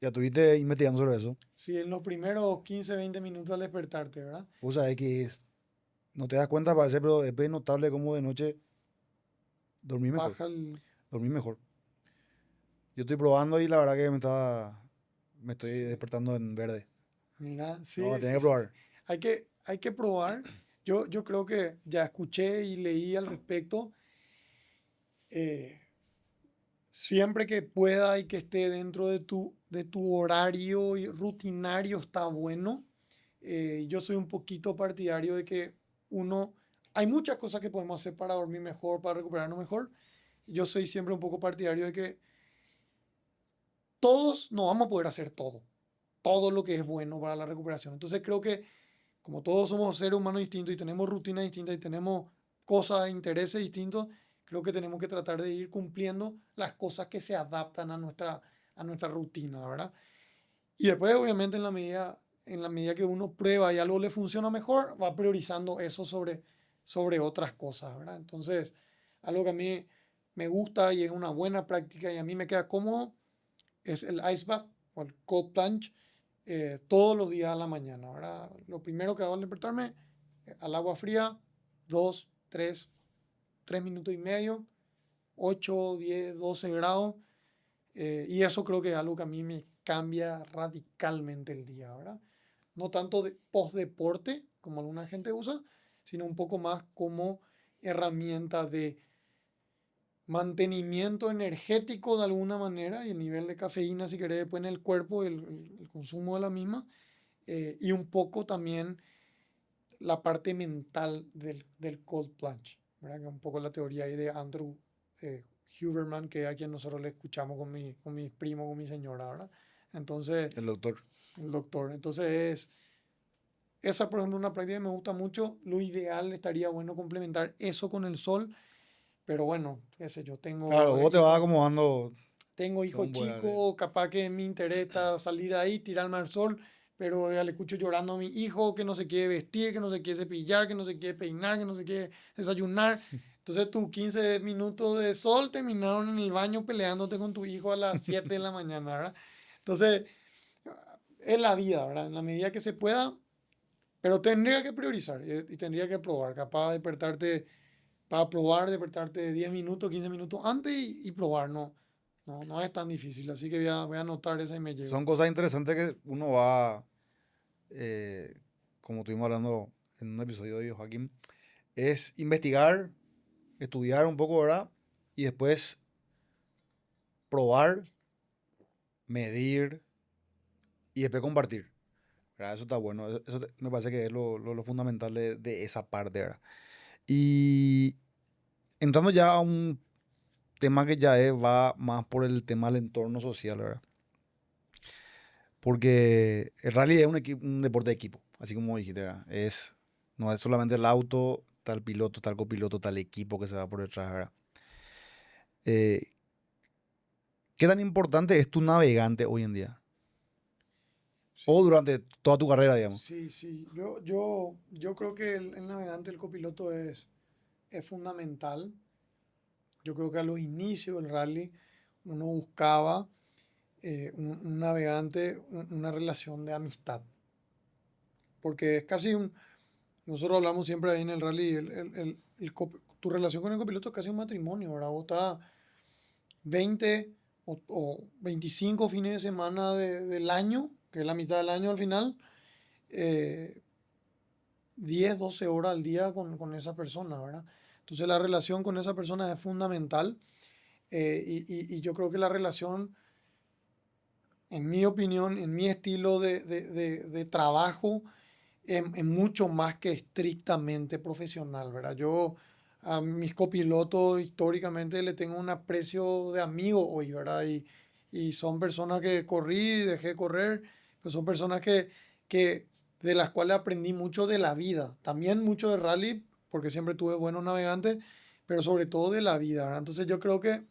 Ya estuviste investigando sobre eso. Sí, en los primeros 15 20 minutos al despertarte, ¿verdad? Vos sabés que no te das cuenta, parece, pero es notable como de noche dormí mejor. Baja el... Dormí mejor. Yo estoy probando y la verdad que me estoy Sí, despertando en verde. mira, No, sí, tenés sí, que sí, sí. probar. Hay que probar. Yo creo que ya escuché y leí al respecto. eh, Siempre que pueda y que esté dentro de tu horario y rutinario está bueno. Yo soy un poquito partidario de que hay muchas cosas que podemos hacer para dormir mejor, para recuperarnos mejor. Yo soy siempre un poco partidario de que todos no vamos a poder hacer todo lo que es bueno para la recuperación. Entonces creo que como todos somos seres humanos distintos y tenemos rutinas distintas y tenemos cosas, intereses distintos, creo que tenemos que tratar de ir cumpliendo las cosas que se adaptan a nuestra rutina, ¿verdad? Y después, obviamente, en la medida que uno prueba y algo le funciona mejor, va priorizando eso sobre otras cosas, ¿verdad? Entonces, algo que a mí me gusta y es una buena práctica y a mí me queda cómodo es el ice bath o el cold plunge, todos los días a la mañana, ¿verdad? Lo primero que hago al despertarme, al agua fría, 2, 3 minutos y medio, 8, 10, 12 grados, y eso creo que es algo que a mí me cambia radicalmente el día, ¿verdad? No tanto de post deporte como alguna gente usa, sino un poco más como herramienta de mantenimiento energético de alguna manera y el nivel de cafeína, si querés, después en el cuerpo, el consumo de la misma, y un poco también la parte mental del cold plunge, ¿verdad? Que es un poco la teoría ahí de Andrew Huberman, que es a quien nosotros le escuchamos con mis primos, con mi señora, ¿verdad? Entonces, El doctor. el doctor. Entonces esa, por ejemplo, una práctica que me gusta mucho. Lo ideal estaría bueno complementar eso con el sol, pero bueno, qué sé yo, Claro, vos te vas acomodando tengo hijos según puedas. chicos, capaz que me interesa salir de ahí, tirarme al sol, pero ya le escucho llorando a mi hijo que no se quiere vestir, que no se quiere cepillar, que no se quiere peinar, que no se quiere desayunar. Entonces tus 15 minutos de sol terminaron en el baño peleándote con tu hijo a las 7 de la mañana, ¿verdad? Entonces, es la vida, ¿verdad? En la medida que se pueda, pero tendría que priorizar y tendría que probar, capaz de despertarte, para probar, despertarte 10 minutos, 15 minutos antes y probar, no. No, no es tan difícil, así que voy a anotar esa y me llevo. Son cosas interesantes que uno va, eh, como estuvimos hablando en un episodio de Joaquín, es investigar, estudiar un poco, ¿verdad? Y después probar, medir y después compartir. ¿Verdad? Eso está bueno. Me parece que es lo fundamental de esa parte, ¿verdad? Y entrando ya a un tema que ya va más por el tema del entorno social, ¿verdad? Porque el rally es un deporte de equipo, así como dijiste, ¿verdad? No es solamente el auto, tal piloto, tal copiloto, tal equipo que se va por detrás, ¿verdad? Eh, ¿Qué tan importante es tu navegante hoy en día? O Sí, durante toda tu carrera, digamos. sí, sí. Yo creo que el navegante, el copiloto es fundamental. Yo creo que a los inicios del rally uno buscaba un navegante, una relación de amistad. Porque es casi nosotros hablamos siempre ahí en el rally, tu relación con el copiloto es casi un matrimonio, ¿verdad? Vos estás 20 o 25 fines de semana del año, que es la mitad del año al final, eh, 10, 12 horas al día con esa persona, ¿verdad? Entonces la relación con esa persona es fundamental y yo creo que la relación, en mi opinión, en mi estilo de trabajo, es mucho más que estrictamente profesional, ¿verdad? Yo a mis copilotos históricamente le tengo un aprecio de amigo hoy, ¿verdad? Y son personas que corrí, dejé correr, pues son personas que de las cuales aprendí mucho de la vida, también mucho de rally, porque siempre tuve buenos navegantes, pero sobre todo de la vida, ¿verdad? Entonces yo creo que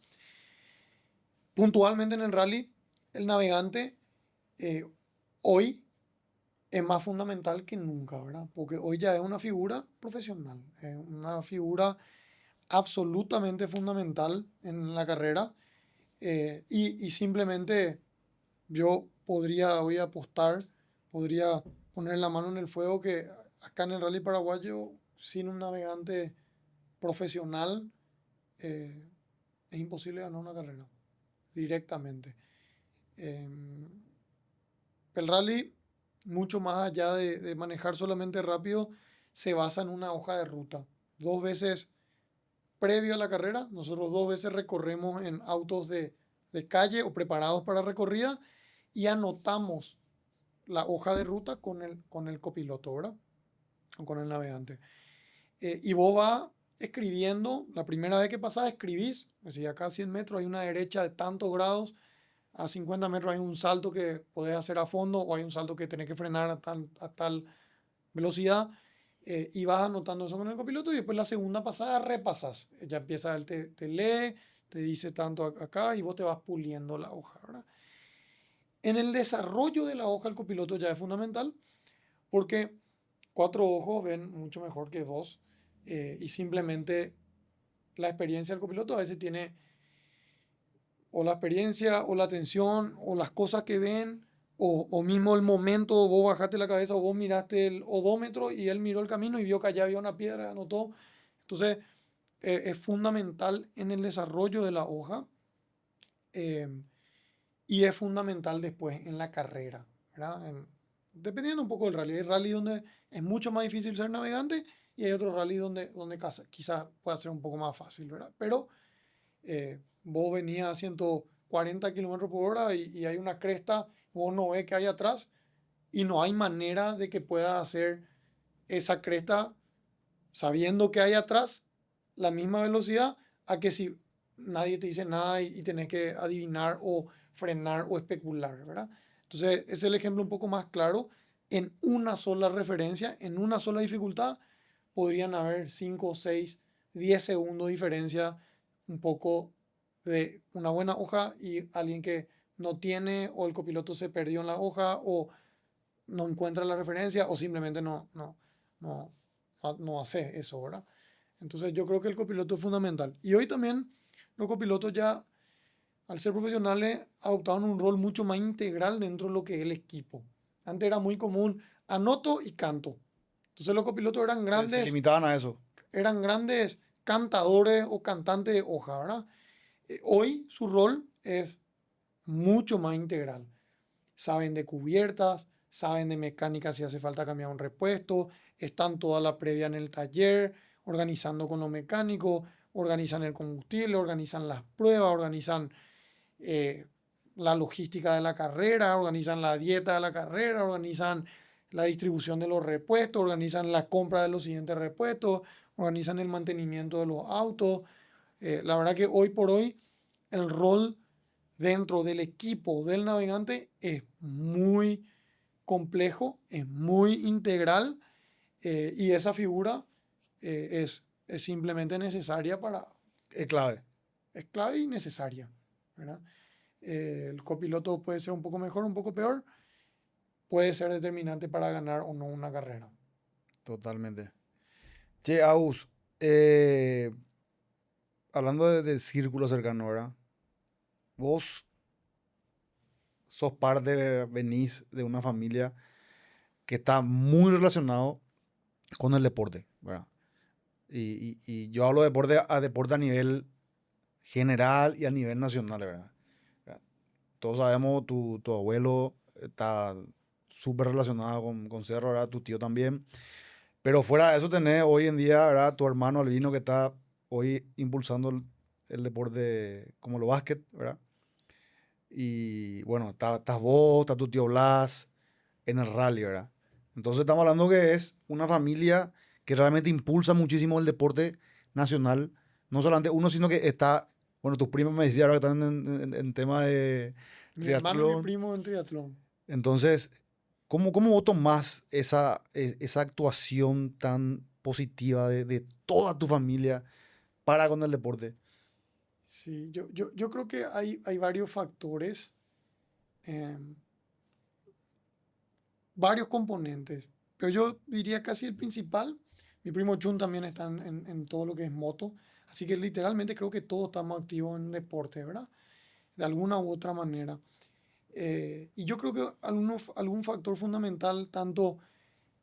puntualmente en el rally, el navegante eh, hoy es más fundamental que nunca, ¿verdad? Porque hoy ya es una figura profesional, es una figura absolutamente fundamental en la carrera y simplemente yo podría hoy apostar, podría poner la mano en el fuego que acá en el Rally Paraguayo, sin un navegante profesional, eh, es imposible ganar una carrera directamente. Em, El rally, mucho más allá de manejar solamente rápido, se basa en una hoja de ruta. 2 veces previo a la carrera, nosotros 2 veces recorremos en autos de calle o preparados para recorrida y anotamos la hoja de ruta con el copiloto, ¿verdad? O con el navegante. Y vos vas escribiendo, la primera vez que pasás escribís, es decir, acá a 100 metros hay una derecha de tantos grados, a 50 metros hay un salto que podés hacer a fondo o hay un salto que tenés que frenar a tal velocidad y vas anotando eso con el copiloto y después la segunda pasada repasas. Ya empieza él, te lee, te dice tanto acá y vos te vas puliendo la hoja, ¿verdad? En el desarrollo de la hoja el copiloto ya es fundamental porque 4 ojos ven mucho mejor que 2 y simplemente la experiencia del copiloto a veces tiene o la experiencia, o la atención, o las cosas que ven, o mismo el momento, vos bajaste la cabeza o vos miraste el odómetro y él miró el camino y vio que allá había una piedra, anotó. Entonces, es fundamental en el desarrollo de la hoja eh, y es fundamental después en la carrera, ¿verdad? Dependiendo un poco del rally. Hay rally donde es mucho más difícil ser navegante y hay otros rally donde quizás pueda ser un poco más fácil, ¿verdad? Pero vos venías a 140 kilómetros por hora y hay una cresta, vos no ves que hay atrás y no hay manera de que puedas hacer esa cresta sabiendo que hay atrás la misma velocidad a que si nadie te dice nada y tenés que adivinar o frenar o especular, ¿verdad? Entonces, ese es el ejemplo un poco más claro. en una sola referencia, en una sola dificultad, podrían haber 5, 6, 10 segundos de diferencia, un poco de una buena hoja y alguien que no tiene, o el copiloto se perdió en la hoja, o no encuentra la referencia, o simplemente no hace eso, ¿verdad? Entonces yo creo que el copiloto es fundamental. Y hoy también los copilotos ya, al ser profesionales, adoptaron un rol mucho más integral dentro de lo que es el equipo. Antes era muy común, anoto y canto. Entonces los copilotos Se limitaban a eso. eran grandes cantadores o cantantes de hoja, ¿verdad? Hoy su rol es mucho más integral. Saben de cubiertas, saben de mecánica si hace falta cambiar un repuesto, están toda la previa en el taller, organizando con los mecánicos, organizan el combustible, organizan las pruebas, organizan eh, la logística de la carrera, organizan la dieta de la carrera, organizan la distribución de los repuestos, organizan la compra de los siguientes repuestos, organizan el mantenimiento de los autos. La verdad que hoy por hoy el rol dentro del equipo del navegante es muy complejo, es muy integral, y esa figura es simplemente necesaria Es clave. es clave y necesaria, ¿verdad? El copiloto puede ser un poco mejor, un poco peor, puede ser determinante para ganar o no una carrera. Totalmente. Che, Aus, hablando de círculo cercano, ¿verdad? Vos sos parte, venís de una familia que está muy relacionado con el deporte, ¿verdad? Y yo hablo de deporte a nivel general y a nivel nacional, ¿verdad? Todos sabemos, tu abuelo está súper relacionado con Cerro, ¿verdad? Tu tío también. Pero fuera de eso tenés hoy en día, ¿verdad? Tu hermano Albino que está hoy impulsando el deporte como lo básquet, ¿verdad? Y bueno, estás vos, está tu tío Blas en el rally, ¿verdad? Entonces estamos hablando que es una familia que realmente impulsa muchísimo el deporte nacional. No solamente uno, sino que está, bueno, tus primos me decían ahora que están en tema de Mi hermano y mi triatlón. primo en triatlón. Entonces, ¿cómo vos tomás esa actuación tan positiva de toda tu familia para con el deporte? Sí, yo creo que hay varios factores, em, varios componentes, pero yo diría casi el principal. Mi primo Chun también está en todo lo que es moto, así que literalmente creo que todos estamos activos en deporte, ¿verdad? De alguna u otra manera. Y yo creo que algún factor fundamental, tanto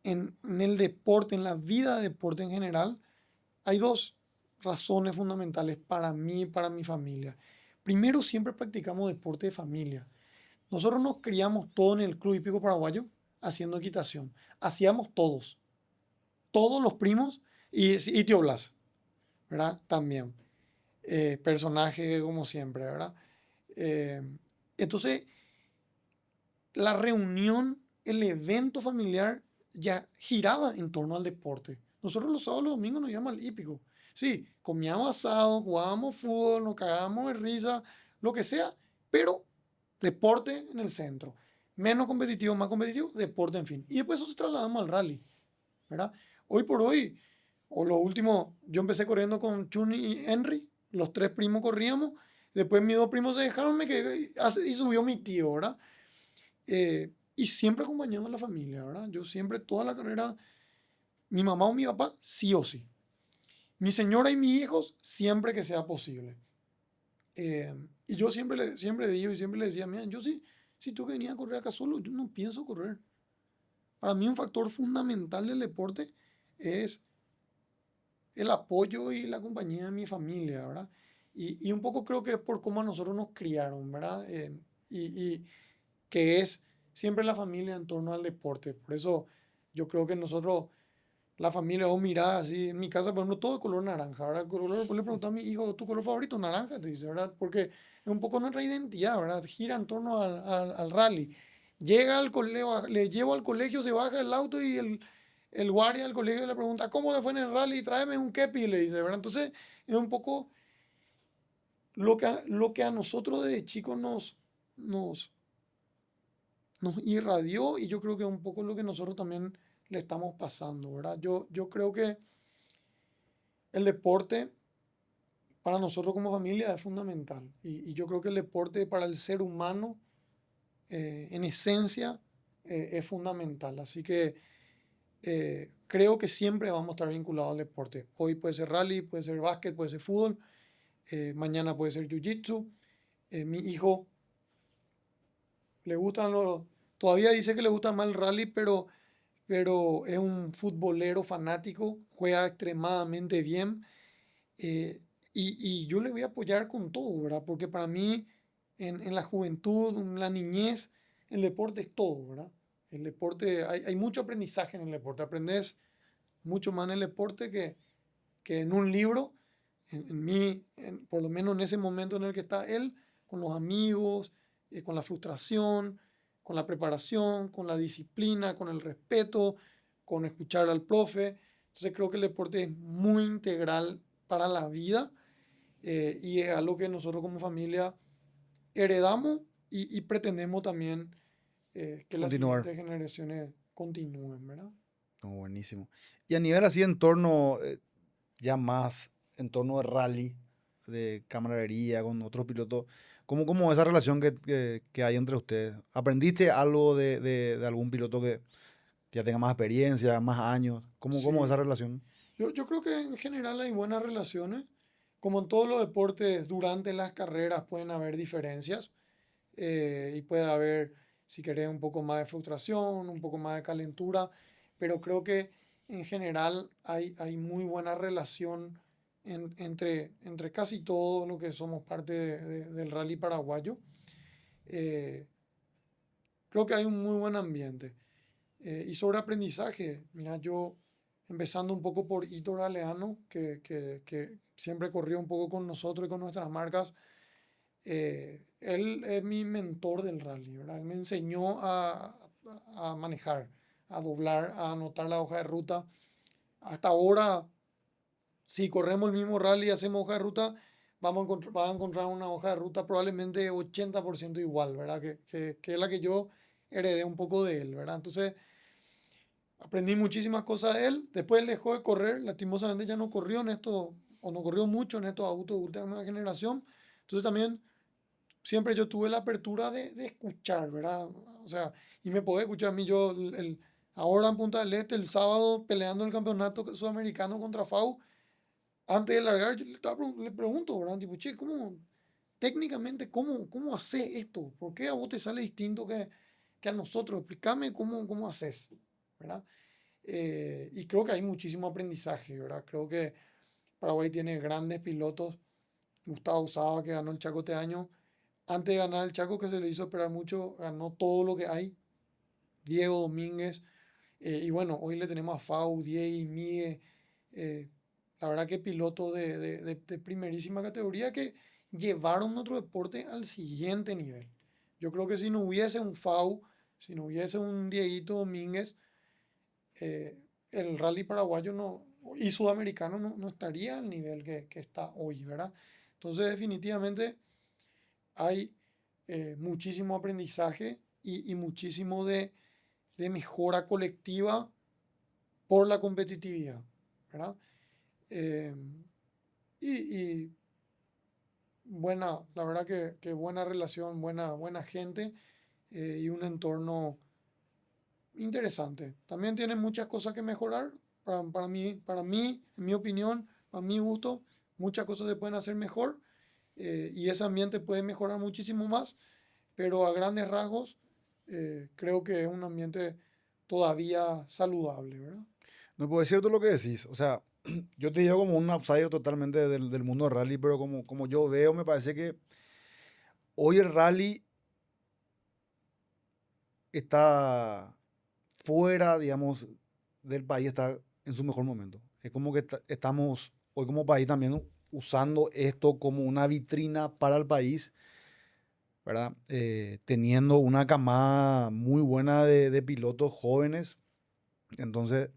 en el deporte, en la vida de deporte en general, hay dos razones fundamentales para mí y para mi familia. Primero, siempre practicamos deporte de familia. Nosotros nos criamos todos en el Club Hípico Paraguayo haciendo equitación. Hacíamos todos los primos y tío Blas, ¿verdad? También. Personaje como siempre, ¿verdad? Eh, entonces, la reunión, el evento familiar ya giraba en torno al deporte. Nosotros los sábados y los domingos nos íbamos al hípico. Sí, comíamos asado, jugábamos fútbol, nos cagábamos de risa, lo que sea, pero deporte en el centro. Menos competitivo, más competitivo, deporte, en fin. Y después eso trasladamos al rally, ¿verdad? Hoy por hoy, o lo último, yo empecé corriendo con Chun y Henry, los tres primos corríamos, después mis dos primos se dejaron, me quedé, y subió mi tío, ¿verdad? Y siempre acompañado a la familia, ¿verdad? Yo siempre, toda la carrera, mi mamá o mi papá, sí o sí. Mi señora y mis hijos, siempre que sea posible. Y yo siempre digo y siempre le decía, mira, yo sí, si tú venías a correr acá solo, yo no pienso correr. Para mí un factor fundamental del deporte es el apoyo y la compañía de mi familia, ¿verdad? Y un poco creo que es por cómo a nosotros nos criaron, ¿verdad? Y que es siempre la familia en torno al deporte. Por eso yo creo que nosotros, la familia, o mira, así, en mi casa, por ejemplo, todo de color naranja, ¿verdad? Le pregunto a mi hijo, ¿tu color favorito? Naranja, te dice, ¿verdad? Porque es un poco nuestra identidad, ¿verdad? Gira en torno al rally. Llega al colegio, le llevo al colegio, se baja el auto y el guardia del colegio le pregunta, ¿cómo le fue en el rally? Tráeme un kepi, le dice, ¿verdad? Entonces, es un poco lo que a nosotros desde chicos nos nos irradió y yo creo que es un poco lo que nosotros también le estamos pasando, ¿verdad? Yo creo que el deporte para nosotros como familia es fundamental y yo creo que el deporte para el ser humano en esencia es fundamental. Así que creo que siempre vamos a estar vinculados al deporte. Hoy puede ser rally, puede ser básquet, puede ser fútbol, mañana puede ser jiu-jitsu. Mi hijo le gustan los... Todavía dice que le gusta más el rally, pero es un futbolero fanático, juega extremadamente bien. Y yo le voy a apoyar con todo, ¿verdad? Porque para mí, en la juventud, en la niñez, el deporte es todo, ¿verdad? El deporte, hay mucho aprendizaje en el deporte. Aprendes mucho más en el deporte que en un libro. Por lo menos en ese momento en el que está él, con los amigos, con la frustración, con la preparación, con la disciplina, con el respeto, con escuchar al profe. Entonces creo que el deporte es muy integral para la vida y es algo que nosotros como familia heredamos y pretendemos también que las Continuar. siguientes generaciones continúen, ¿verdad? No, buenísimo. Y a nivel así, entorno, ya más entorno de rally, de camaradería con otros pilotos, ¿cómo esa relación que hay entre ustedes? ¿Aprendiste algo de algún piloto que ya tenga más experiencia, más años? ¿Cómo esa Sí, relación? yo creo que en general hay buenas relaciones. Como en todos los deportes, durante las carreras pueden haber diferencias y puede haber, si querés, un poco más de frustración, un poco más de calentura, pero creo que en general hay muy buena relación entre casi todos los que somos parte del rally paraguayo. Eh, Creo que hay un muy buen ambiente. Y sobre aprendizaje, mira, yo empezando un poco por Hitor Galeano, que siempre corrió un poco con nosotros y con nuestras marcas, él es mi mentor del rally, ¿verdad? Él me enseñó a manejar, a doblar, a anotar la hoja de ruta. Hasta ahora, si corremos el mismo rally y hacemos hoja de ruta, vas a encontrar una hoja de ruta probablemente 80% igual, ¿verdad? Que es la que yo heredé un poco de él, ¿verdad? Entonces, aprendí muchísimas cosas de él. Después él dejó de correr, lastimosamente ya no corrió en esto, o no corrió mucho en estos autos de última generación. Entonces también siempre yo tuve la apertura de escuchar, ¿verdad? O sea, y me podés escuchar a mí, yo ahora en Punta del Este, el sábado peleando el campeonato sudamericano contra FAU, antes de largar, yo le pregunto, ¿verdad? Tipo, che, técnicamente, cómo haces esto? ¿Por qué a vos te sale distinto que a nosotros? Explícame cómo haces, ¿verdad? Y creo que hay muchísimo aprendizaje, ¿verdad? Creo que Paraguay tiene grandes pilotos. Gustavo Saba, que ganó el Chaco este año. Antes de ganar el Chaco, que se le hizo esperar mucho, ganó todo lo que hay. Diego Domínguez. Y bueno, hoy le tenemos a Fau, Diego, Miguel. eh, la verdad que pilotos de primerísima categoría que llevaron nuestro deporte al siguiente nivel. Yo creo que si no hubiese un Fau, si no hubiese un Dieguito Domínguez, eh, el rally paraguayo y sudamericano no estaría al nivel que está hoy, ¿verdad? Entonces, definitivamente hay muchísimo aprendizaje y muchísimo de mejora colectiva por la competitividad, ¿verdad? Eh, y la verdad que buena relación, buena gente y un entorno interesante. También tiene muchas cosas que mejorar. Para mí, en mi opinión, a mi gusto, muchas cosas se pueden hacer mejor y ese ambiente puede mejorar muchísimo más, pero a grandes rasgos creo que es un ambiente todavía saludable, ¿verdad? No puedo decir todo lo que decís. O sea, yo te digo como un outsider totalmente del mundo del rally, pero como yo veo, me parece que hoy el rally está fuera, digamos, del país, está en su mejor momento. Es como que estamos hoy como país también usando esto como una vitrina para el país, ¿verdad? Teniendo una camada muy buena de pilotos jóvenes. Entonces,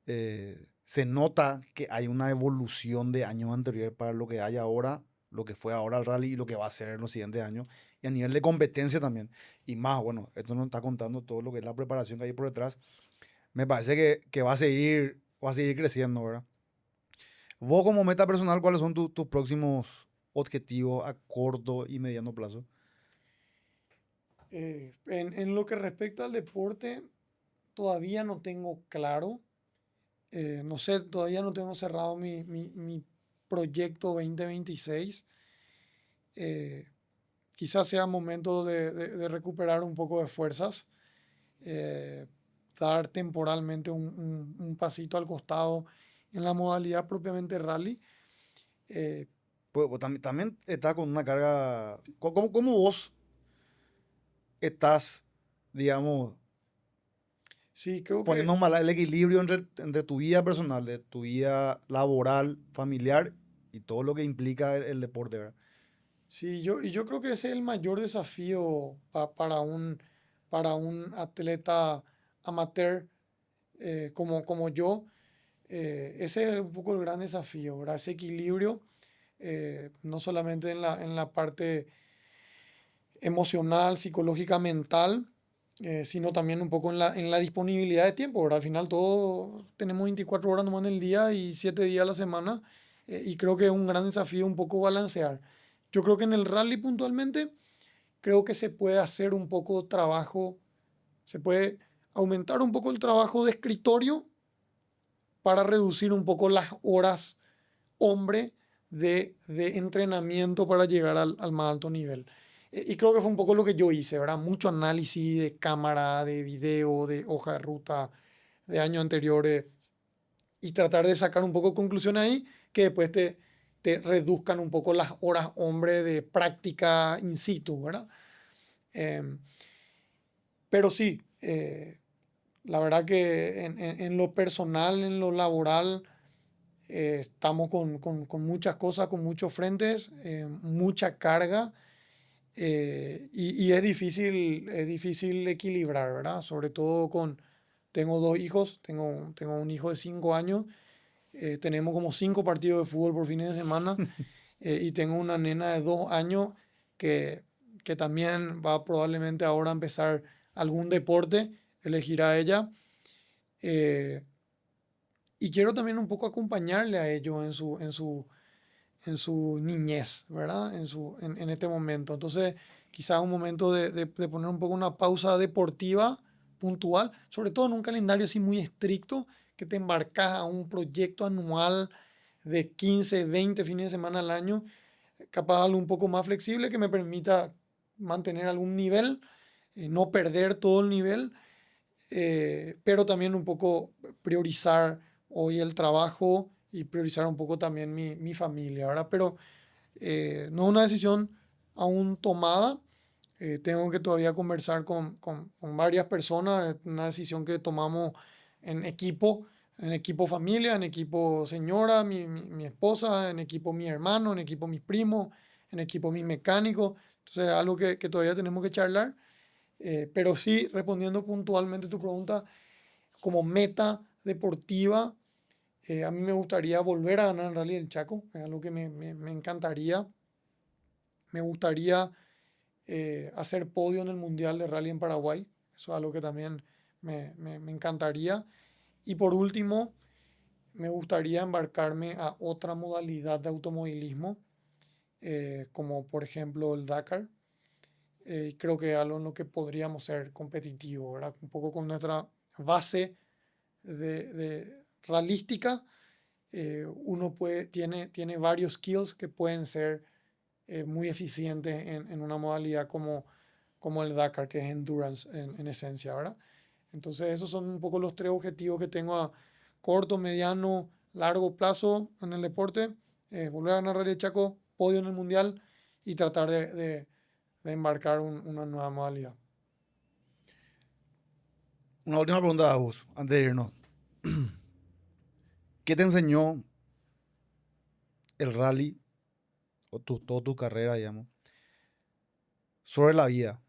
se nota que hay una evolución de años anteriores para lo que hay ahora lo que fue ahora el rally y lo que va a ser en los siguientes años, y a nivel de competencia también. Y más, bueno, esto nos está contando todo lo que es la preparación que hay por detrás. Me parece que va a seguir creciendo, ¿verdad? Vos como meta personal, ¿cuáles son tus próximos objetivos a corto y mediano plazo? En lo que respecta al deporte, todavía no tengo claro. No sé, todavía no tengo cerrado mi proyecto 2026. Eh, Quizás sea momento de recuperar un poco de fuerzas, eh, dar temporalmente un pasito al costado en la modalidad propiamente rally. Eh, Pues vos también estás con una carga. ¿Cómo vos estás, digamos, sí, creo que poniendo el equilibrio entre tu vida personal, de tu vida laboral, familiar y todo lo que implica el deporte, ¿verdad? sí, yo creo que ese es el mayor desafío para un atleta amateur como yo. Ese es un poco el gran desafío, ¿verdad? Ese equilibrio, no solamente en la parte emocional, psicológica, mental, sino también un poco en la disponibilidad de tiempo, ¿verdad? Al final todos tenemos 24 horas nomás en el día y 7 días a la semana, y creo que es un gran desafío un poco balancear. Yo creo que en el rally puntualmente, creo que se puede hacer un poco trabajo, se puede aumentar un poco el trabajo de escritorio para reducir un poco las horas hombre de entrenamiento para llegar al más alto nivel. Y creo que fue un poco lo que yo hice, ¿verdad? Mucho análisis de cámara, de video, de hoja de ruta de años anteriores y tratar de sacar un poco conclusiones ahí que después te reduzcan un poco las horas hombre de práctica in situ, ¿verdad? Em, pero sí, la verdad que en lo personal, en lo laboral, estamos con muchas cosas, con muchos frentes, mucha carga, y es difícil equilibrar, ¿verdad? Sobre todo tengo dos hijos, tengo un hijo de 5 años, tenemos como 5 partidos de fútbol por fines de semana, y tengo una nena de 2 años que también va probablemente ahora a empezar algún deporte, elegirá ella. eh, y quiero también un poco acompañarle a ellos en su niñez, ¿verdad? En este momento. Entonces, quizás un momento de poner un poco una pausa deportiva puntual, sobre todo en un calendario así muy estricto, que te embarcas a un proyecto anual de 15, 20 fines de semana al año, capaz algo un poco más flexible que me permita mantener algún nivel, no perder todo el nivel, pero también un poco priorizar hoy el trabajo y priorizar un poco también mi familia, ¿verdad? Pero no es una decisión aún tomada. Tengo que todavía conversar con varias personas. Es una decisión que tomamos en equipo familia, en equipo señora, mi esposa, en equipo mi hermano, en equipo mis primos, en equipo mis mecánicos. Entonces, es algo que todavía tenemos que charlar. Pero sí, respondiendo puntualmente a tu pregunta, como meta deportiva, a mí me gustaría volver a ganar el Rally del Chaco, es algo que me encantaría. Me gustaría hacer podio en el Mundial de Rally en Paraguay, eso es algo que también me encantaría. Y por último, me gustaría embarcarme a otra modalidad de automovilismo, como por ejemplo el Dakar. Creo que es algo en lo que podríamos ser competitivos, ¿verdad? Un poco con nuestra base de ralística, uno tiene varios skills que pueden ser muy eficientes en una modalidad como el Dakar, que es endurance en esencia, ¿verdad? Entonces, esos son un poco los tres objetivos que tengo a corto, mediano, largo plazo en el deporte. Volver a ganar Rally de Chaco, podio en el Mundial y tratar de embarcar una nueva modalidad. Una última pregunta a vos, antes de irnos. ¿Qué te enseñó el rally o toda tu carrera, digamos, sobre la vida,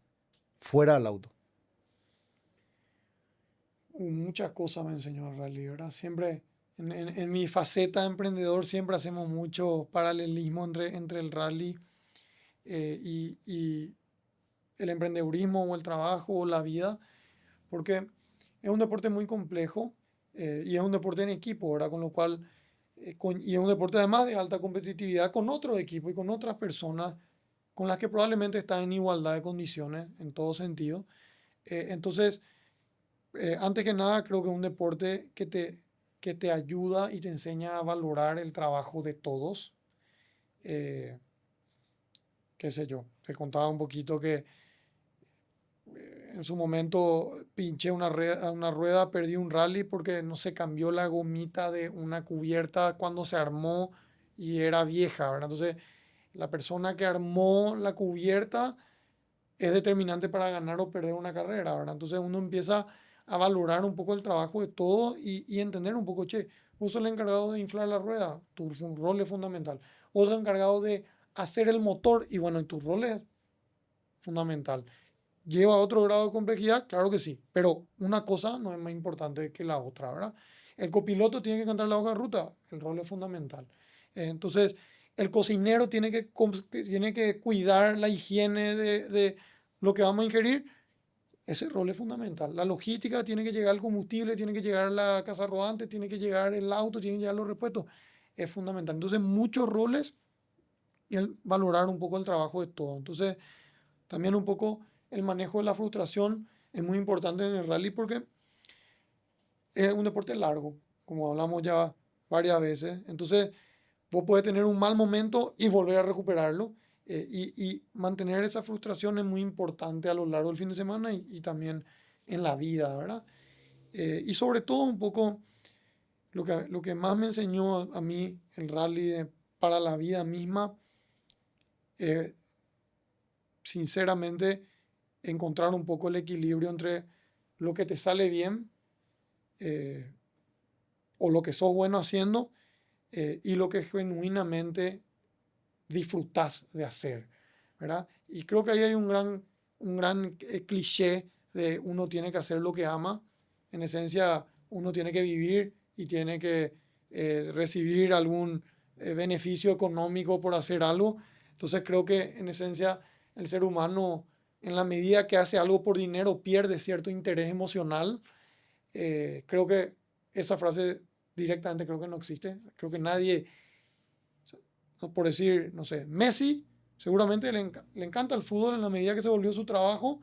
fuera del auto? Muchas cosas me enseñó el rally, ¿verdad? Siempre en mi faceta de emprendedor siempre hacemos mucho paralelismo entre el rally y el emprendedurismo o el trabajo o la vida, porque es un deporte muy complejo y es un deporte en equipo, ¿verdad? Con lo cual, y es un deporte además de alta competitividad con otros equipos y con otras personas con las que probablemente están en igualdad de condiciones en todo sentido. Entonces, antes que nada, creo que es un deporte que te ayuda y te enseña a valorar el trabajo de todos. Eh, Qué sé yo, te contaba un poquito que en su momento pinché una rueda, perdí un rally porque no se cambió la gomita de una cubierta cuando se armó y era vieja, ¿verdad? Entonces, la persona que armó la cubierta es determinante para ganar o perder una carrera, ¿verdad? Entonces uno empieza a valorar un poco el trabajo de todo y entender un poco, che, vos sos el encargado de inflar la rueda, tu rol es fundamental. Vos sos el encargado de hacer el motor y bueno, y tu rol es fundamental. ¿Lleva a otro grado de complejidad? Claro que sí, pero una cosa no es más importante que la otra, ¿verdad? El copiloto tiene que cantar la hoja de ruta, el rol es fundamental. Entonces, el cocinero tiene que cuidar la higiene de lo que vamos a ingerir, ese rol es fundamental. La logística tiene que llegar el combustible, tiene que llegar la casa rodante, tiene que llegar el auto, tienen que llegar los repuestos, es fundamental. Entonces, muchos roles y el valorar un poco el trabajo de todo. Entonces, también un poco el manejo de la frustración es muy importante en el rally porque es un deporte largo, como hablamos ya varias veces. Entonces, vos podés tener un mal momento y volver a recuperarlo. Y mantener esa frustración es muy importante a lo largo del fin de semana y también en la vida, ¿verdad? Y sobre todo un poco lo que más me enseñó a mí el rally para la vida misma, sinceramente, encontrar un poco el equilibrio entre lo que te sale bien eh, o lo que sos bueno haciendo y lo que genuinamente disfrutás de hacer, ¿verdad? Y creo que ahí hay un gran cliché de uno tiene que hacer lo que ama. En esencia, uno tiene que vivir y tiene que recibir algún beneficio económico por hacer algo. Entonces creo que en esencia el ser humano, en la medida que hace algo por dinero, pierde cierto interés emocional. Creo que esa frase directamente creo que no existe. Creo que nadie, por decir, no sé, Messi seguramente le encanta el fútbol en la medida que se volvió su trabajo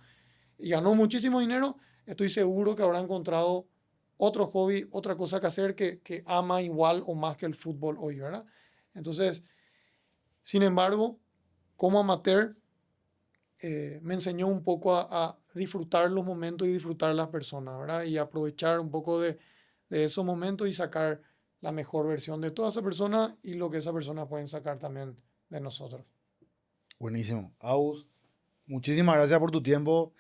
y ganó muchísimo dinero. Estoy seguro que habrá encontrado otro hobby, otra cosa que hacer que ama igual o más que el fútbol hoy, ¿verdad? Entonces, sin embargo, como amateur, me enseñó un poco a disfrutar los momentos y disfrutar las personas, ¿verdad? Y aprovechar un poco de esos momentos y sacar la mejor versión de toda esa persona y lo que esa persona pueden sacar también de nosotros. Buenísimo. Aus, muchísimas gracias por tu tiempo.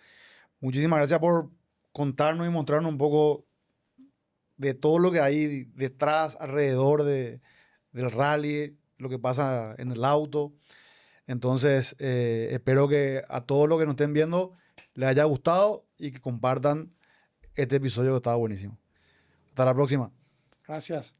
Muchísimas gracias por contarnos y mostrarnos un poco de todo lo que hay detrás, alrededor del rally, lo que pasa en el auto. Entonces, espero que a todos los que nos estén viendo les haya gustado y que compartan este episodio que estaba buenísimo. Hasta la próxima. Gracias.